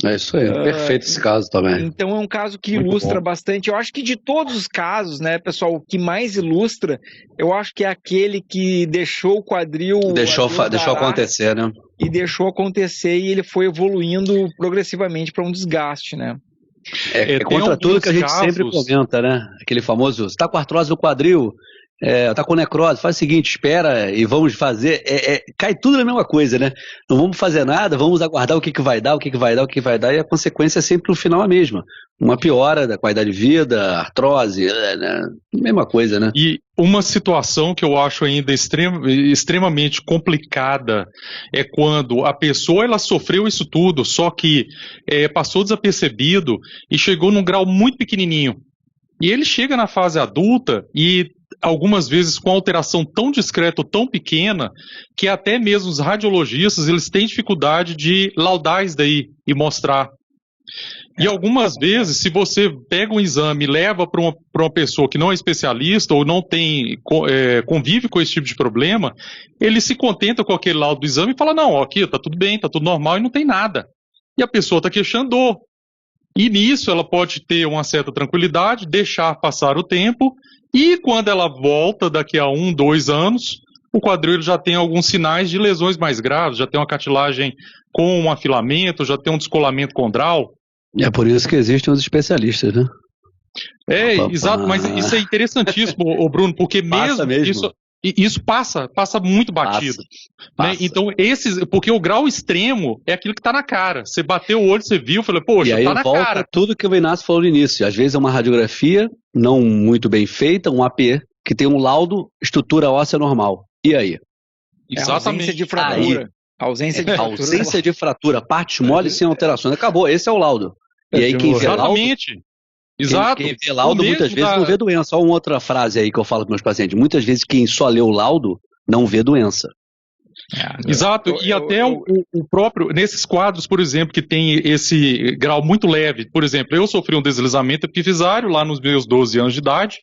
É isso aí, perfeito esse caso também. Então é um caso que ilustra bastante. Eu acho que de todos os casos, né, pessoal, o que mais ilustra, eu acho que é aquele que deixou o quadril... Deixou acontecer, né? E deixou acontecer e ele foi evoluindo progressivamente para um desgaste, né? É contra tudo que a gente sempre comenta, né? Aquele famoso, você tá com artrose no quadril, tá com necrose, faz o seguinte, espera e vamos fazer, cai tudo na mesma coisa, né? Não vamos fazer nada, vamos aguardar o que vai dar, e a consequência é sempre no final a mesma. Uma piora da qualidade de vida, artrose, né? Mesma coisa, né? E uma situação que eu acho ainda extremamente complicada é quando a pessoa ela sofreu isso tudo, só que passou desapercebido e chegou num grau muito pequenininho. E ele chega na fase adulta e algumas vezes com alteração tão discreta ou tão pequena que até mesmo os radiologistas eles têm dificuldade de laudar isso daí e mostrar. E algumas vezes, se você pega um exame e leva para uma pessoa que não é especialista ou não tem convive com esse tipo de problema, ele se contenta com aquele laudo do exame e fala, não, ó, aqui tá tudo bem, tá tudo normal e não tem nada. E a pessoa está queixando dor. E nisso ela pode ter uma certa tranquilidade, deixar passar o tempo, e quando ela volta daqui a 1, 2 anos, o quadril já tem alguns sinais de lesões mais graves, já tem uma cartilagem com um afilamento, já tem um descolamento condral. E é por isso que existem os especialistas, né? Exato, mas isso é interessantíssimo, Bruno, porque isso passa muito batido. Né? Então, porque o grau extremo é aquilo que está na cara. Você bateu o olho, você viu, falou, poxa, e aí tá na volta cara. Tudo que o Inácio falou no início. Às vezes é uma radiografia não muito bem feita, um AP, que tem um laudo, estrutura óssea normal. E aí? Exatamente. Ausência de fratura. Ausência de fratura, partes moles sem alterações. Acabou, esse é o laudo. E aí quem vê laudo... Exato. Quem vê laudo muitas vezes não vê doença. Só uma outra frase aí que eu falo para meus pacientes. Muitas vezes quem só lê o laudo não vê doença. Exato. O próprio, nesses quadros, por exemplo, que tem esse grau muito leve, por exemplo, eu sofri um deslizamento epifisário lá nos meus 12 anos de idade,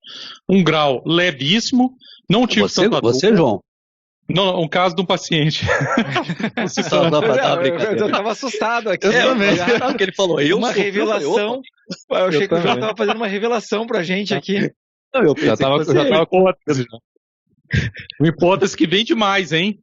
um grau levíssimo, não tive tanta dor. Você, João? Não, um caso de um paciente. Eu estava assustado aqui. Sabe o que ele falou? Uma revelação. Eu achei que o João estava fazendo uma revelação pra gente aqui. Eu já estava com uma hipótese que vem demais, hein?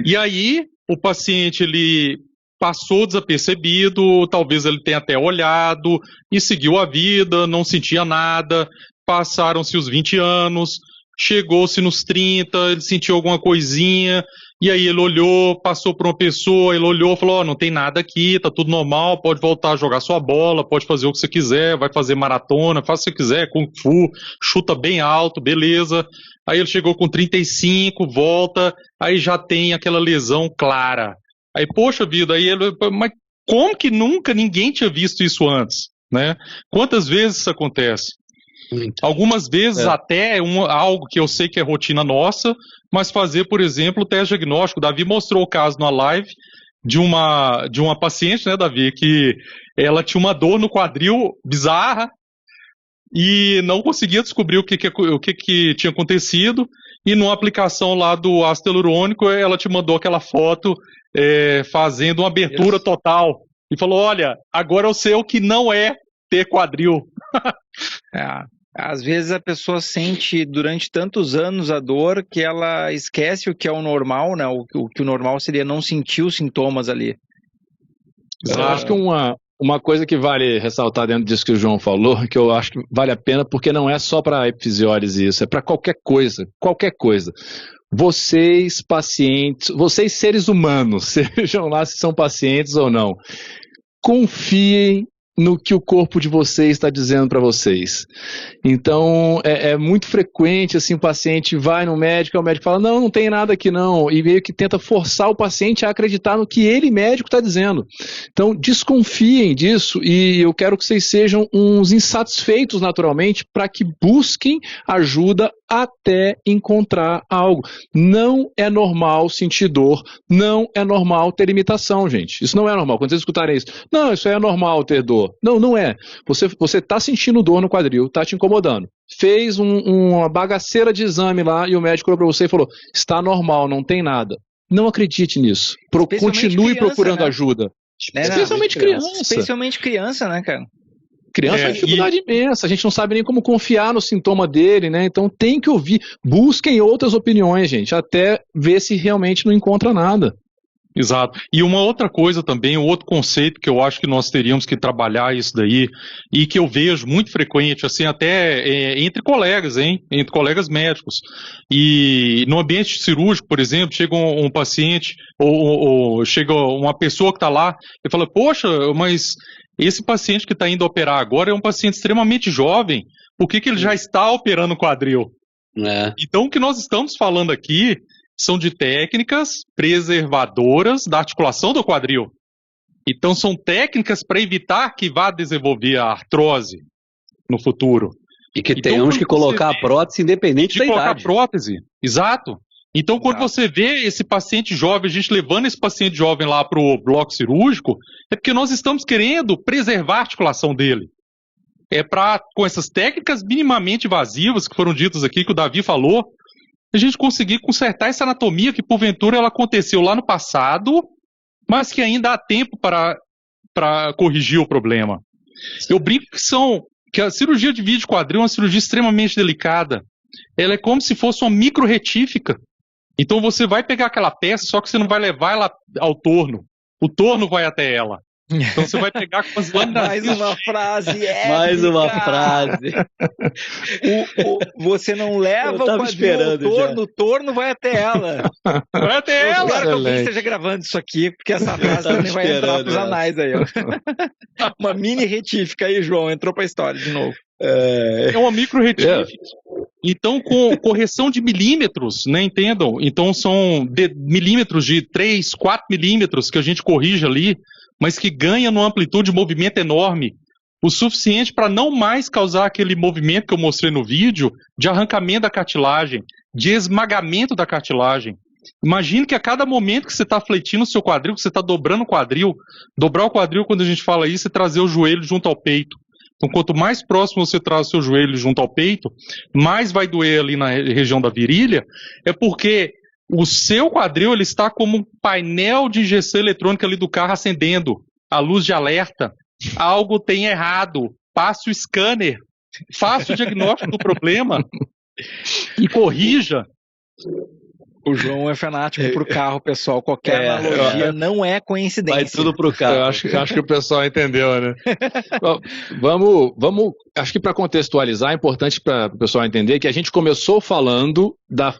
E aí, o paciente ele passou desapercebido, talvez ele tenha até olhado e seguiu a vida, não sentia nada, passaram-se os 20 anos, chegou-se nos 30, ele sentiu alguma coisinha, e aí ele olhou, passou por uma pessoa, ele olhou, falou, não tem nada aqui, tá tudo normal, pode voltar a jogar sua bola, pode fazer o que você quiser, vai fazer maratona, faz o que você quiser, kung fu, chuta bem alto, beleza. Aí ele chegou com 35, volta, aí já tem aquela lesão clara. Aí, poxa vida, aí ele, mas como que nunca ninguém tinha visto isso antes, né? Quantas vezes isso acontece? Algumas vezes até algo que eu sei que é rotina nossa, mas fazer, por exemplo, o teste diagnóstico. O Davi mostrou o caso na live de uma paciente, né, Davi, que ela tinha uma dor no quadril bizarra e não conseguia descobrir o que tinha acontecido, e numa aplicação lá do ácido hialurônico, ela te mandou aquela foto fazendo uma abertura total e falou, olha, agora eu sei o que não é ter quadril. Às vezes a pessoa sente durante tantos anos a dor que ela esquece o que é o normal, né? O que o normal seria não sentir os sintomas ali. Eu acho que uma coisa que vale ressaltar dentro disso que o João falou, que eu acho que vale a pena, porque não é só para epifisiólise isso, é para qualquer coisa. Vocês, pacientes, vocês seres humanos, sejam lá se são pacientes ou não, confiem no que o corpo de vocês está dizendo para vocês. Então, é muito frequente, assim, o paciente vai no médico, o médico fala, não tem nada aqui não, e meio que tenta forçar o paciente a acreditar no que ele, médico, está dizendo. Então, desconfiem disso, e eu quero que vocês sejam uns insatisfeitos naturalmente, para que busquem ajuda até encontrar algo. Não é normal sentir dor, não é normal ter limitação, gente. Isso não é normal. Quando vocês escutarem isso, não, isso é normal ter dor. Não é. Você está sentindo dor no quadril, está te incomodando. Fez uma bagaceira de exame lá e o médico olhou para você e falou, está normal, não tem nada. Não acredite nisso. Continue procurando ajuda. Especialmente criança. Especialmente criança, né, cara? Criança tem dificuldade imensa, a gente não sabe nem como confiar no sintoma dele, né? Então tem que ouvir. Busquem outras opiniões, gente, até ver se realmente não encontra nada. Exato. E uma outra coisa também, um outro conceito que eu acho que nós teríamos que trabalhar isso daí, e que eu vejo muito frequente, assim, até entre colegas, entre colegas médicos. E no ambiente cirúrgico, por exemplo, chega um paciente, ou chega uma pessoa que está lá, e fala, poxa, mas esse paciente que está indo operar agora é um paciente extremamente jovem, por que ele já está operando o quadril? Então, o que nós estamos falando aqui são de técnicas preservadoras da articulação do quadril. Então, são técnicas para evitar que vá desenvolver a artrose no futuro. E que tenhamos que colocar a prótese independente da idade. Colocar a prótese, exato. Então, quando você vê esse paciente jovem, a gente levando esse paciente jovem lá para o bloco cirúrgico, é porque nós estamos querendo preservar a articulação dele. Com essas técnicas minimamente invasivas que foram ditas aqui, que o Davi falou, a gente conseguir consertar essa anatomia que, porventura, ela aconteceu lá no passado, mas que ainda há tempo para corrigir o problema. Eu brinco que a cirurgia de vídeo quadril é uma cirurgia extremamente delicada. Ela é como se fosse uma micro-retífica. Então você vai pegar aquela peça, só que você não vai levar ela ao torno. O torno vai até ela. Então você vai pegar com as lâminas. Mais uma frase épica. Mais uma frase. Você não leva o quadril ao torno, o torno vai até ela. Vai até ela. Eu espero que alguém esteja gravando isso aqui, porque essa frase também vai entrar pros anais aí. Ó. Uma mini retífica aí, João, entrou pra história de novo. É uma micro retífica. Então, com correção de milímetros, né, entendam? Então, são milímetros de 3, 4 milímetros que a gente corrige ali, mas que ganha numa amplitude de movimento enorme, o suficiente para não mais causar aquele movimento que eu mostrei no vídeo, de arrancamento da cartilagem, de esmagamento da cartilagem. Imagine que a cada momento que você está fletindo o seu quadril, que você está dobrando o quadril, dobrar o quadril, quando a gente fala isso, é trazer o joelho junto ao peito. Então, quanto mais próximo você traz o seu joelho junto ao peito, mais vai doer ali na região da virilha, é porque o seu quadril ele está como um painel de injeção eletrônica ali do carro acendendo, a luz de alerta. Algo tem errado. Passe o scanner, faça o diagnóstico do problema e corrija. O João é fanático pro carro, pessoal. Qualquer analogia não é coincidência. Vai tudo pro carro. Eu acho que o pessoal entendeu, né? Vamos, acho que para contextualizar, é importante para o pessoal entender que a gente começou falando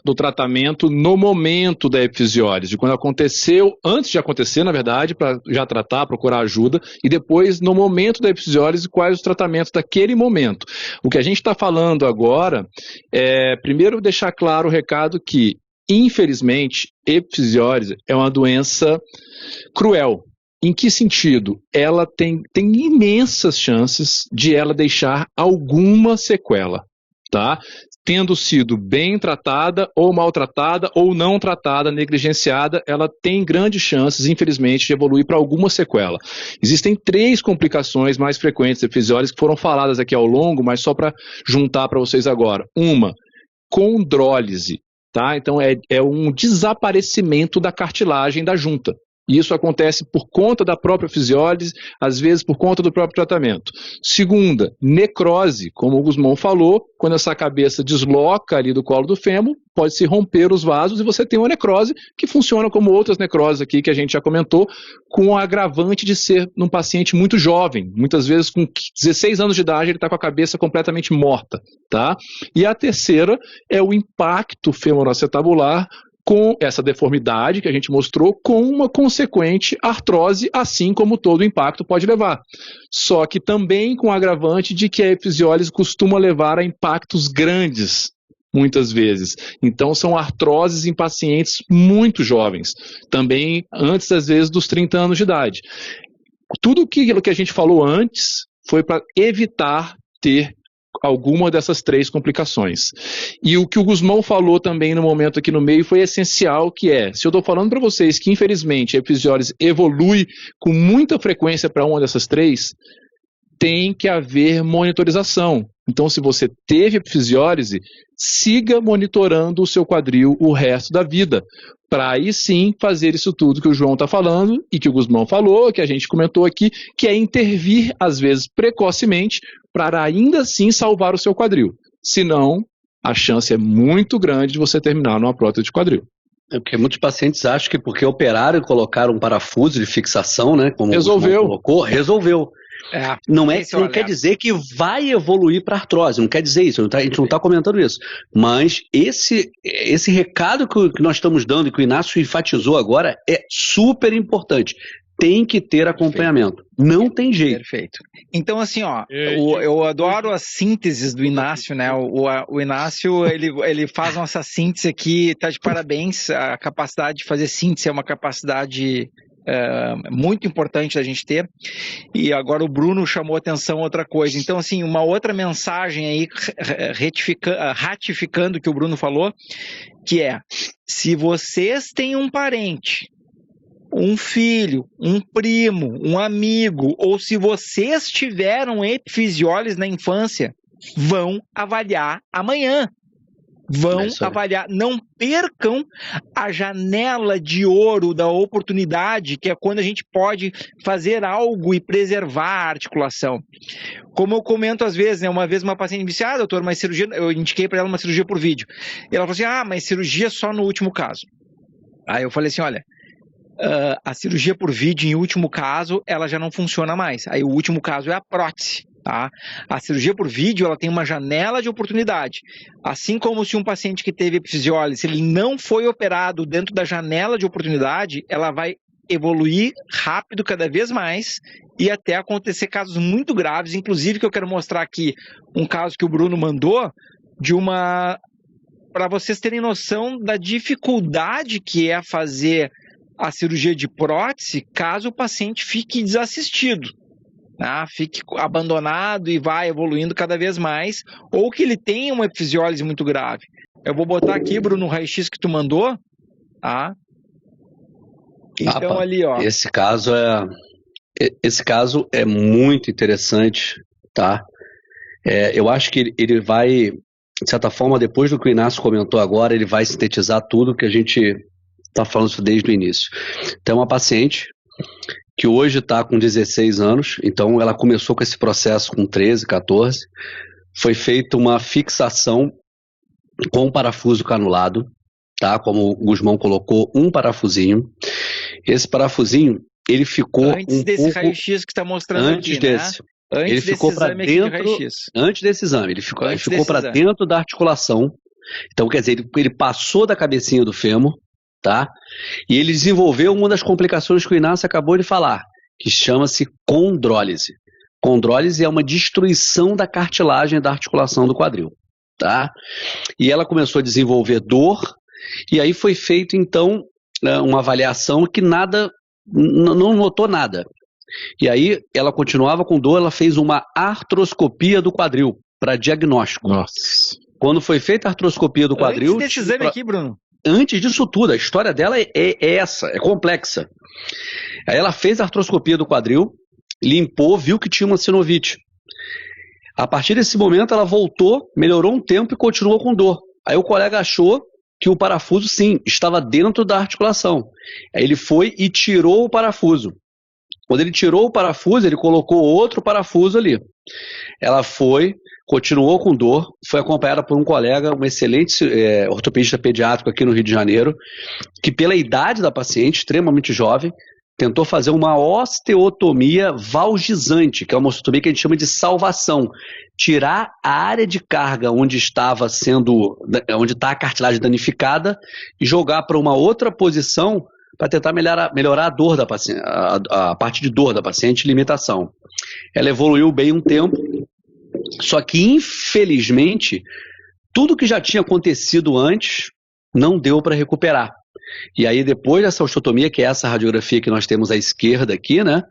do tratamento no momento da epifisiólise, quando aconteceu, antes de acontecer, na verdade, para já tratar, procurar ajuda, e depois, no momento da epifisiólise, quais os tratamentos daquele momento. O que a gente está falando agora é, primeiro, deixar claro o recado que, infelizmente, epifisiólise é uma doença cruel. Em que sentido? Ela tem imensas chances de ela deixar alguma sequela, tá? Tendo sido bem tratada, ou maltratada, ou não tratada, negligenciada, ela tem grandes chances, infelizmente, de evoluir para alguma sequela. Existem 3 complicações mais frequentes da epifisiólise que foram faladas aqui ao longo, mas só para juntar para vocês agora. Uma, condrólise. Tá? Então, é um desaparecimento da cartilagem da junta. E isso acontece por conta da própria fisiólise, às vezes por conta do próprio tratamento. Segunda, necrose, como o Gusmão falou, quando essa cabeça desloca ali do colo do fêmur, pode-se romper os vasos e você tem uma necrose que funciona como outras necroses aqui que a gente já comentou, com o agravante de ser num paciente muito jovem, muitas vezes com 16 anos de idade ele está com a cabeça completamente morta. Tá? E a terceira é o impacto femoroacetabular com essa deformidade que a gente mostrou, com uma consequente artrose, assim como todo impacto pode levar. Só que também com o agravante de que a epifisiólise costuma levar a impactos grandes, muitas vezes. Então, são artroses em pacientes muito jovens, também antes, às vezes, dos 30 anos de idade. Tudo aquilo que a gente falou antes foi para evitar ter alguma dessas 3 complicações. E o que o Gusmão falou também no momento aqui no meio foi essencial, que é, se eu estou falando para vocês que infelizmente a epifisiólise evolui com muita frequência para uma dessas 3, tem que haver monitorização. Então, se você teve epifisiólise, siga monitorando o seu quadril o resto da vida, para aí sim fazer isso tudo que o João está falando e que o Gusmão falou, que a gente comentou aqui, que é intervir, às vezes precocemente, para ainda assim salvar o seu quadril. Senão, a chance é muito grande de você terminar numa prótese de quadril. É porque muitos pacientes acham que porque operaram e colocaram um parafuso de fixação, né, como resolveu. O colocou, resolveu. Não quer dizer que vai evoluir para artrose, não quer dizer isso, a gente não está comentando isso. Mas esse recado que nós estamos dando e que o Inácio enfatizou agora é super importante. Tem que ter acompanhamento. Não tem jeito. Perfeito. Então, assim, ó, eu adoro as sínteses do Inácio, né? O Inácio, ele faz nossa síntese aqui, tá de parabéns. A capacidade de fazer síntese é uma capacidade muito importante da gente ter. E agora o Bruno chamou atenção a outra coisa. Então, assim, uma outra mensagem aí, ratificando o que o Bruno falou, que é, se vocês têm um parente, um filho, um primo, um amigo, ou se vocês tiveram epifisiólise na infância, vão avaliar amanhã. Vão avaliar, não percam a janela de ouro da oportunidade, que é quando a gente pode fazer algo e preservar a articulação. Como eu comento às vezes, né, uma vez uma paciente me disse, doutor, mas cirurgia, eu indiquei para ela uma cirurgia por vídeo. E ela falou assim, mas cirurgia só no último caso. Aí eu falei assim, olha, a cirurgia por vídeo, em último caso, ela já não funciona mais. Aí o último caso é a prótese. Tá? A cirurgia por vídeo, ela tem uma janela de oportunidade. Assim como se um paciente que teve epifisiólise, se ele não foi operado dentro da janela de oportunidade, ela vai evoluir rápido cada vez mais e até acontecer casos muito graves, inclusive que eu quero mostrar aqui um caso que o Bruno mandou de uma... para vocês terem noção da dificuldade que é fazer a cirurgia de prótese caso o paciente fique desassistido. Fique abandonado e vai evoluindo cada vez mais, ou que ele tenha uma epifisiólise muito grave. Eu vou botar aqui, Bruno, o raio-x que tu mandou, tá? Então ali, ó. Esse caso é muito interessante, tá? Eu acho que ele vai, de certa forma, depois do que o Inácio comentou agora, ele vai sintetizar tudo que a gente está falando isso desde o início. Então, uma paciente que hoje está com 16 anos, então ela começou com esse processo com 13, 14, foi feita uma fixação com parafuso canulado, tá? Como o Gusmão colocou, um parafusinho. Esse parafusinho, ele ficou antes desse raio-x que está mostrando antes aqui, desse. né? Antes ele desse ficou para dentro, de antes desse exame, ele ficou para dentro da articulação. Então, quer dizer, ele passou da cabecinha do fêmur, tá? E ele desenvolveu uma das complicações que o Inácio acabou de falar, que chama-se condrólise. Condrólise é uma destruição da cartilagem da articulação do quadril, tá? E ela começou a desenvolver dor, e aí foi feito, então, uma avaliação que não notou nada. E aí ela continuava com dor, ela fez uma artroscopia do quadril para diagnóstico. Nossa. Quando foi feita a artroscopia do quadril... Antes desse exame aqui, Bruno. Antes disso tudo, a história dela é essa, é complexa. Aí ela fez a artroscopia do quadril, limpou, viu que tinha uma sinovite. A partir desse momento ela voltou, melhorou um tempo e continuou com dor. Aí o colega achou que o parafuso, sim, estava dentro da articulação. Aí ele foi e tirou o parafuso. Quando ele tirou o parafuso, ele colocou outro parafuso ali. Ela foi, continuou com dor, foi acompanhada por um colega, um excelente ortopedista pediátrico aqui no Rio de Janeiro, que pela idade da paciente, extremamente jovem, tentou fazer uma osteotomia valgizante, que é uma osteotomia que a gente chama de salvação. Tirar a área de carga onde está a cartilagem danificada e jogar para uma outra posição para tentar melhorar a dor da paciente, a parte de dor da paciente, limitação. Ela evoluiu bem um tempo, só que infelizmente tudo que já tinha acontecido antes não deu para recuperar. E aí depois dessa osteotomia, que é essa radiografia que nós temos à esquerda aqui, né?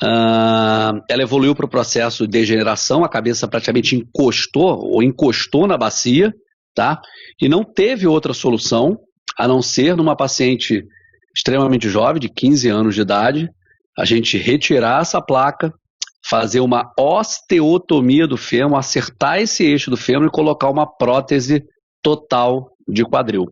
Ela evoluiu para o processo de degeneração, a cabeça praticamente encostou na bacia, tá? E não teve outra solução a não ser numa paciente extremamente jovem, de 15 anos de idade, a gente retirar essa placa, fazer uma osteotomia do fêmur, acertar esse eixo do fêmur e colocar uma prótese total de quadril,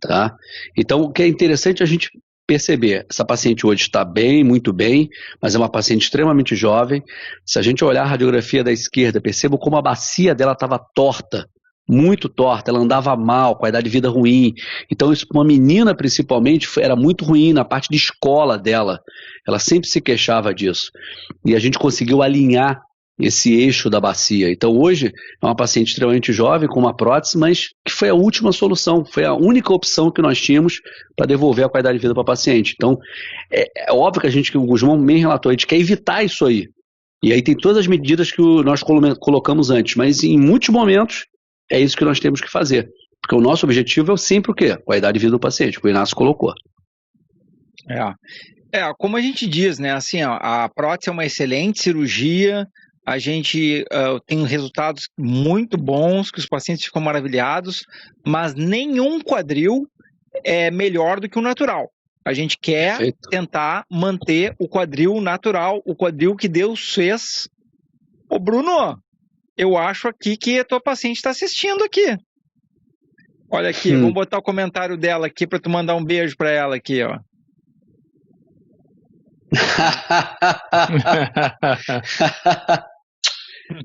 tá? Então, o que é interessante a gente perceber, essa paciente hoje está bem, muito bem, mas é uma paciente extremamente jovem. Se a gente olhar a radiografia da esquerda, perceba como a bacia dela estava torta, muito torta, ela andava mal, qualidade de vida ruim. Então isso para uma menina principalmente era muito ruim na parte de escola dela. Ela sempre se queixava disso. E a gente conseguiu alinhar esse eixo da bacia. Então hoje é uma paciente extremamente jovem com uma prótese, mas que foi a última solução, foi a única opção que nós tínhamos para devolver a qualidade de vida para a paciente. Então é óbvio que o Gusmão bem relatou, a gente quer evitar isso aí. E aí tem todas as medidas que nós colocamos antes, mas em muitos momentos é isso que nós temos que fazer. Porque o nosso objetivo é sempre o quê? Qualidade de vida do paciente, que o Inácio colocou. Como a gente diz, né? Assim, ó, a prótese é uma excelente cirurgia, a gente tem resultados muito bons, que os pacientes ficam maravilhados, mas nenhum quadril é melhor do que o natural. A gente quer tentar manter o quadril natural, o quadril que Deus fez. Ô Bruno, eu acho aqui que a tua paciente está assistindo aqui. Olha aqui, vamos botar o comentário dela aqui para tu mandar um beijo para ela aqui, ó.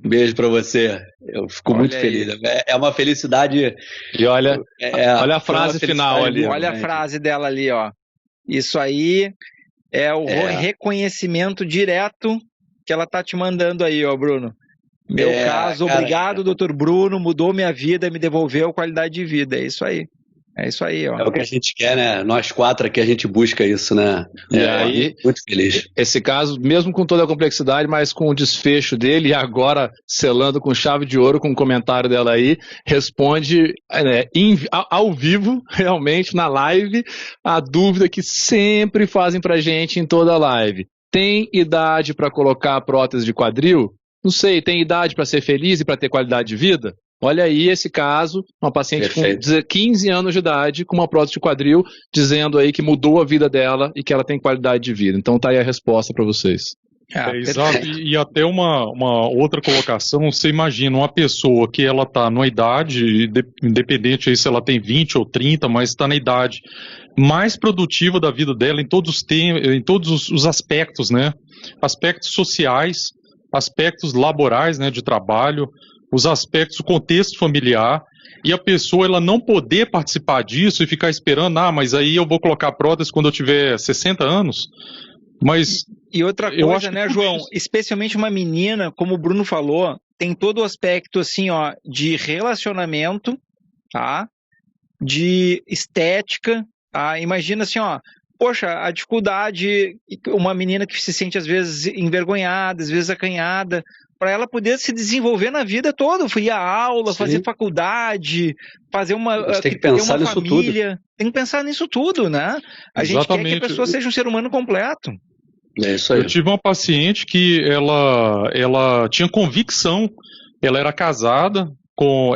Beijo para você. Eu fico muito feliz. É uma felicidade. E olha a frase final ali. Olha a frase dela ali, ó. Isso aí é o reconhecimento direto que ela tá te mandando aí, ó, Bruno. Meu caso, obrigado, doutor Bruno, mudou minha vida, me devolveu qualidade de vida. É isso aí. É isso aí, ó. É o que a gente quer, né? Nós quatro aqui, a gente busca isso, né? E aí, muito feliz. Esse caso, mesmo com toda a complexidade, mas com o desfecho dele, e agora selando com chave de ouro, com o comentário dela aí, responde ao vivo, realmente, na live, a dúvida que sempre fazem pra gente em toda a live. Tem idade para colocar a prótese de quadril? Não sei, tem idade para ser feliz e para ter qualidade de vida? Olha aí esse caso, uma paciente com 15 anos de idade, com uma prótese de quadril, dizendo aí que mudou a vida dela e que ela tem qualidade de vida. Então tá aí a resposta para vocês. Exato, e até uma outra colocação, você imagina uma pessoa que ela está numa idade, independente aí se ela tem 20 ou 30, mas está na idade mais produtiva da vida dela em todos os aspectos, né? Aspectos sociais, aspectos laborais, né, de trabalho, os aspectos do contexto familiar, e a pessoa ela não poder participar disso e ficar esperando, mas aí eu vou colocar prótese quando eu tiver 60 anos. Mas e outra coisa, né, João? Especialmente uma menina, como o Bruno falou, tem todo o aspecto assim, ó, de relacionamento, tá? De estética, tá? Imagina assim, ó, poxa, a dificuldade, uma menina que se sente às vezes envergonhada, às vezes acanhada, para ela poder se desenvolver na vida toda, ir à aula, Sim. fazer faculdade, fazer Você tem que pensar nisso família, tudo. tem que pensar nisso tudo, né? A gente quer que a pessoa seja um ser humano completo. É isso aí. Eu tive uma paciente que ela tinha convicção, ela era casada,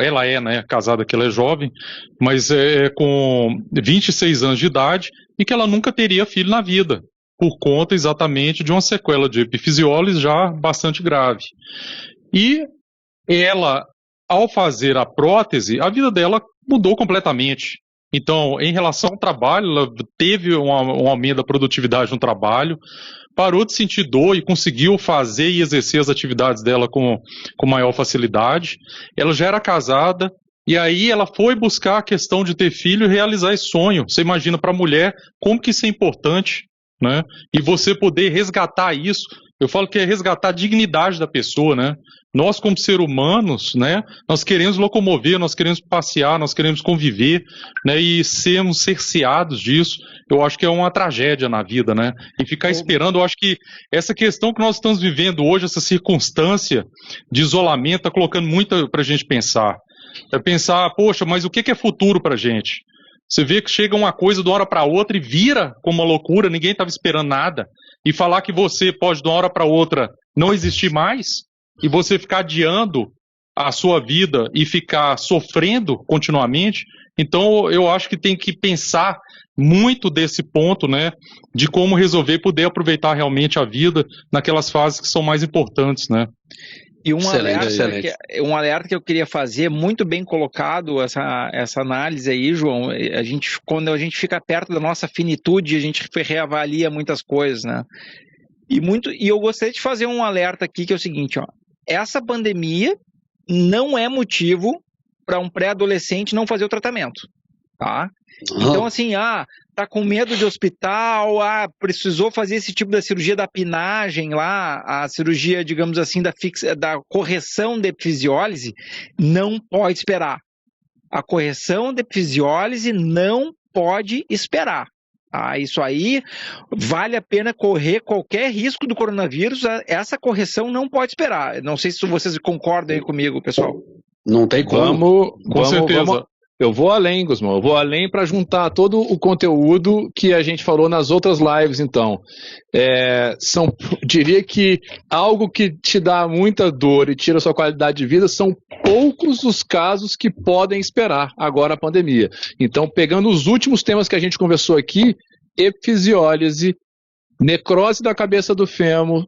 ela é, né, casada, que ela é jovem, mas com 26 anos de idade, e que ela nunca teria filho na vida, por conta exatamente de uma sequela de epifisiólise já bastante grave. E ela, ao fazer a prótese, a vida dela mudou completamente. Então, em relação ao trabalho, ela teve um aumento da produtividade no trabalho, parou de sentir dor e conseguiu fazer e exercer as atividades dela com maior facilidade. Ela já era casada, e aí ela foi buscar a questão de ter filho e realizar esse sonho. Você imagina, para a mulher, como que isso é importante, né? E você poder resgatar isso, eu falo que é resgatar a dignidade da pessoa, né? Nós, como seres humanos, né, nós queremos locomover, nós queremos passear, nós queremos conviver, né, e sermos cerceados disso, eu acho que é uma tragédia na vida, né? E ficar esperando, eu acho que essa questão que nós estamos vivendo hoje, essa circunstância de isolamento, está colocando muito para a gente pensar. É pensar, poxa, mas o que é futuro para a gente? Você vê que chega uma coisa de uma hora para outra e vira como uma loucura, ninguém estava esperando nada, e falar que você pode de uma hora para outra não existir mais, e você ficar adiando a sua vida e ficar sofrendo continuamente. Então eu acho que tem que pensar muito desse ponto, né, de como resolver e poder aproveitar realmente a vida naquelas fases que são mais importantes, né. E um alerta que eu queria fazer, muito bem colocado essa análise aí, João. Quando a gente fica perto da nossa finitude, a gente reavalia muitas coisas, né? E eu gostaria de fazer um alerta aqui, que é o seguinte, ó. Essa pandemia não é motivo para um pré-adolescente não fazer o tratamento, tá? Então, assim, tá com medo de hospital, precisou fazer esse tipo da cirurgia da pinagem lá, a cirurgia, digamos assim, da correção da epifisiólise, não pode esperar. A correção da epifisiólise não pode esperar. Isso aí vale a pena correr qualquer risco do coronavírus, essa correção não pode esperar. Não sei se vocês concordam aí comigo, pessoal. Não tem como. Com certeza. Eu vou além, Guzmão, eu vou além para juntar todo o conteúdo que a gente falou nas outras lives, então. Diria que algo que te dá muita dor e tira sua qualidade de vida são poucos os casos que podem esperar agora a pandemia. Então, pegando os últimos temas que a gente conversou aqui, epifisiólise, necrose da cabeça do fêmur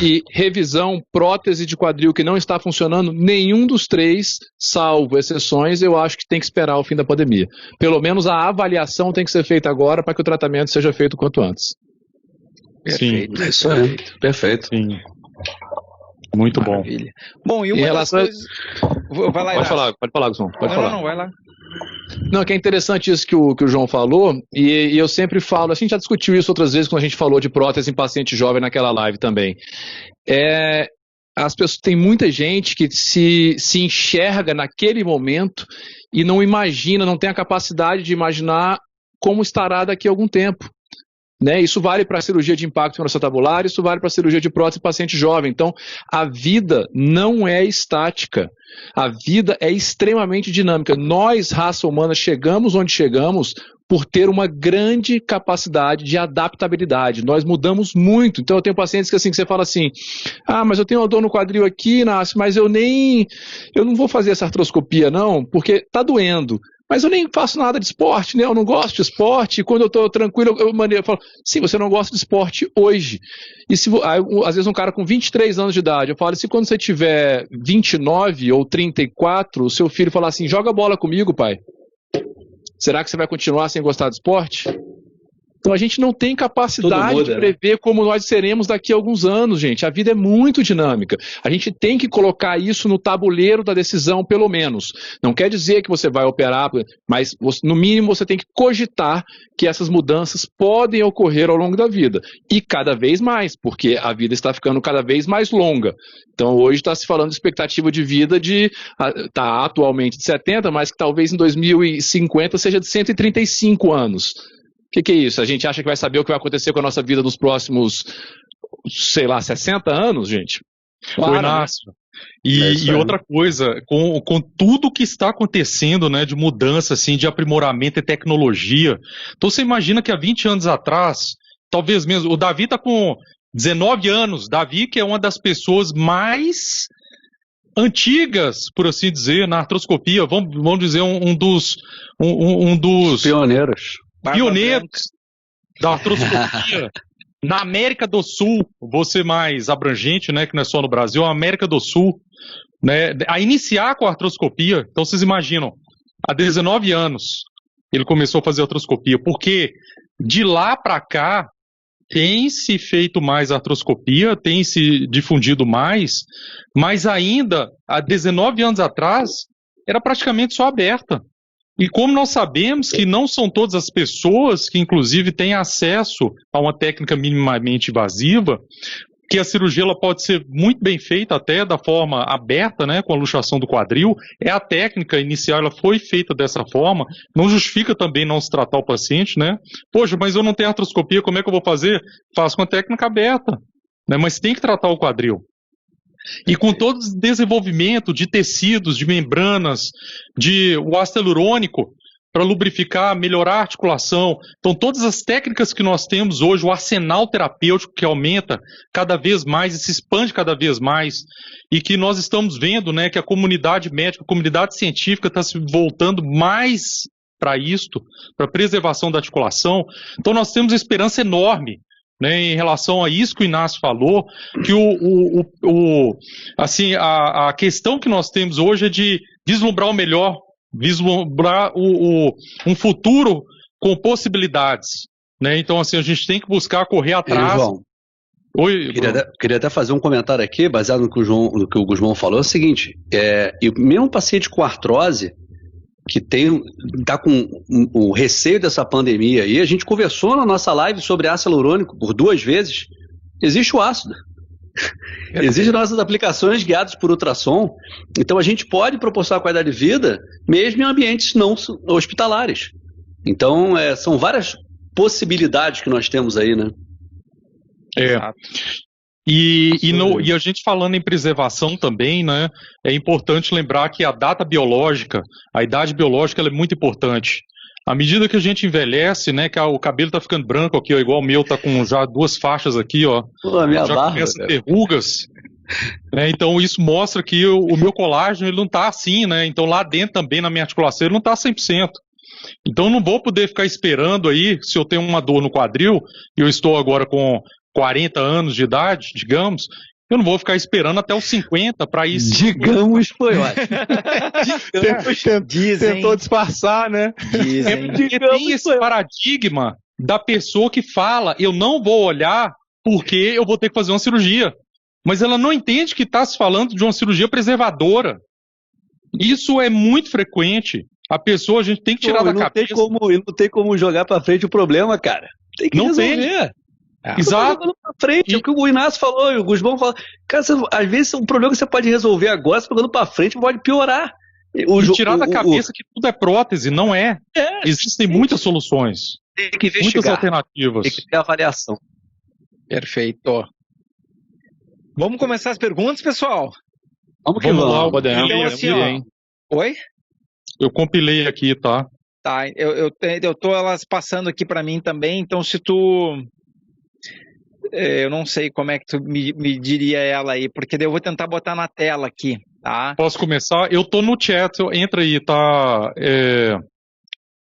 e revisão, prótese de quadril que não está funcionando, nenhum dos três, salvo exceções, eu acho que tem que esperar o fim da pandemia. Pelo menos a avaliação tem que ser feita agora para que o tratamento seja feito o quanto antes. Perfeito. Sim, é isso aí. Perfeito. Sim. Muito Maravilha. Bom, e uma das relação... coisas... Vai lá, pode falar, Guzmão. Não, vai lá. Não, que é interessante isso que o João falou, e eu sempre falo, a gente já discutiu isso outras vezes quando a gente falou de prótese em paciente jovem naquela live também. As pessoas, tem muita gente que se enxerga naquele momento e não imagina, não tem a capacidade de imaginar como estará daqui a algum tempo. Né? Isso vale para a cirurgia de impacto neuroacetabular, isso vale para a cirurgia de prótese em paciente jovem. Então, a vida não é estática. A vida é extremamente dinâmica. Nós, raça humana, chegamos onde chegamos por ter uma grande capacidade de adaptabilidade. Nós mudamos muito. Então, eu tenho pacientes que você fala assim, mas eu tenho uma dor no quadril aqui, Inácio, mas eu não vou fazer essa artroscopia não, porque está doendo. Mas eu nem faço nada de esporte, né? Eu não gosto de esporte, e quando eu estou tranquilo, eu falo, sim, você não gosta de esporte hoje. E às vezes um cara com 23 anos de idade, eu falo, se quando você tiver 29 ou 34, o seu filho falar assim, joga bola comigo, pai. Será que você vai continuar sem gostar de esporte? Então a gente não tem capacidade muda, de prever como nós seremos daqui a alguns anos, gente. A vida é muito dinâmica. A gente tem que colocar isso no tabuleiro da decisão, pelo menos. Não quer dizer que você vai operar, mas no mínimo você tem que cogitar que essas mudanças podem ocorrer ao longo da vida. E cada vez mais, porque a vida está ficando cada vez mais longa. Então hoje está se falando de expectativa de vida está atualmente de 70, mas que talvez em 2050 seja de 135 anos. O que é isso? A gente acha que vai saber o que vai acontecer com a nossa vida nos próximos, sei lá, 60 anos, gente? Ô, Inácio, e outra coisa, com tudo que está acontecendo, né, de mudança, assim, de aprimoramento e tecnologia, então você imagina que há 20 anos atrás, talvez mesmo, o Davi está com 19 anos, Davi que é uma das pessoas mais antigas, por assim dizer, na artroscopia, vamos dizer, um dos pioneiros da artroscopia na América do Sul, vou ser mais abrangente, né, que não é só no Brasil, a América do Sul, né, a iniciar com a artroscopia. Então vocês imaginam, há 19 anos ele começou a fazer artroscopia, porque de lá para cá tem se feito mais artroscopia, tem se difundido mais, mas ainda há 19 anos atrás era praticamente só aberta. E como nós sabemos que não são todas as pessoas que, inclusive, têm acesso a uma técnica minimamente invasiva, que a cirurgia ela pode ser muito bem feita até da forma aberta, né, com a luxação do quadril, a técnica inicial ela foi feita dessa forma, não justifica também não se tratar o paciente, né? Poxa, mas eu não tenho artroscopia, como é que eu vou fazer? Faço com a técnica aberta, né, mas tem que tratar o quadril. E com todo o desenvolvimento de tecidos, de membranas, o ácido hialurônico para lubrificar, melhorar a articulação. Então, todas as técnicas que nós temos hoje, o arsenal terapêutico que aumenta cada vez mais e se expande cada vez mais, e que nós estamos vendo, né, que a comunidade médica, a comunidade científica está se voltando mais para isto, para a preservação da articulação. Então, nós temos esperança enorme, né, em relação a isso que o Inácio falou, que a questão que nós temos hoje é de vislumbrar o melhor, vislumbrar um futuro com possibilidades, né? Então, assim, a gente tem que buscar correr atrás. João, queria até fazer um comentário aqui, baseado no que o Gusmão falou, é o seguinte, e mesmo paciente com artrose, que está com o receio dessa pandemia aí, a gente conversou na nossa live sobre ácido hialurônico por 2 vezes, existe o ácido. Existem nossas aplicações guiadas por ultrassom, então a gente pode proporcionar qualidade de vida mesmo em ambientes não hospitalares. Então, são várias possibilidades que nós temos aí, né? E a gente falando em preservação também, né, é importante lembrar que a data biológica, a idade biológica, ela é muito importante. À medida que a gente envelhece, né, que o cabelo tá ficando branco aqui, ó, igual o meu, tá com já 2 faixas aqui, ó. Já começa a ter rugas. Né, então isso mostra que o meu colágeno ele não tá assim, né? Então lá dentro também, na minha articulação, ele não tá 100%. Então eu não vou poder ficar esperando aí, se eu tenho uma dor no quadril, e eu estou agora com 40 anos de idade, digamos, eu não vou ficar esperando até os 50 para ir... Digamos, foi ótimo. Tentou disfarçar, né? Porque tem esse paradigma da pessoa que fala, eu não vou olhar porque eu vou ter que fazer uma cirurgia. Mas ela não entende que está se falando de uma cirurgia preservadora. Isso é muito frequente. A pessoa, a gente tem que tirar da cabeça... Não tem como jogar para frente o problema, cara. Tem que resolver. Exato. Pra frente, o que o Inácio falou e o Gusmão falou. Cara, às vezes um problema que você pode resolver agora, você jogando pra frente, pode piorar. Tirar da cabeça que tudo é prótese, não é. Existem muitas soluções. Tem que investigar. Muitas alternativas. Tem que ter avaliação. Perfeito. Vamos começar as perguntas, pessoal? Vamos lá, podemos. Então, assim, ó. Oi? Eu compilei aqui, tá? Tá, eu tô elas passando aqui pra mim também, então se tu... Eu não sei como é que tu me diria ela aí, porque daí eu vou tentar botar na tela aqui, tá? Posso começar? Eu tô no chat, entra aí, tá?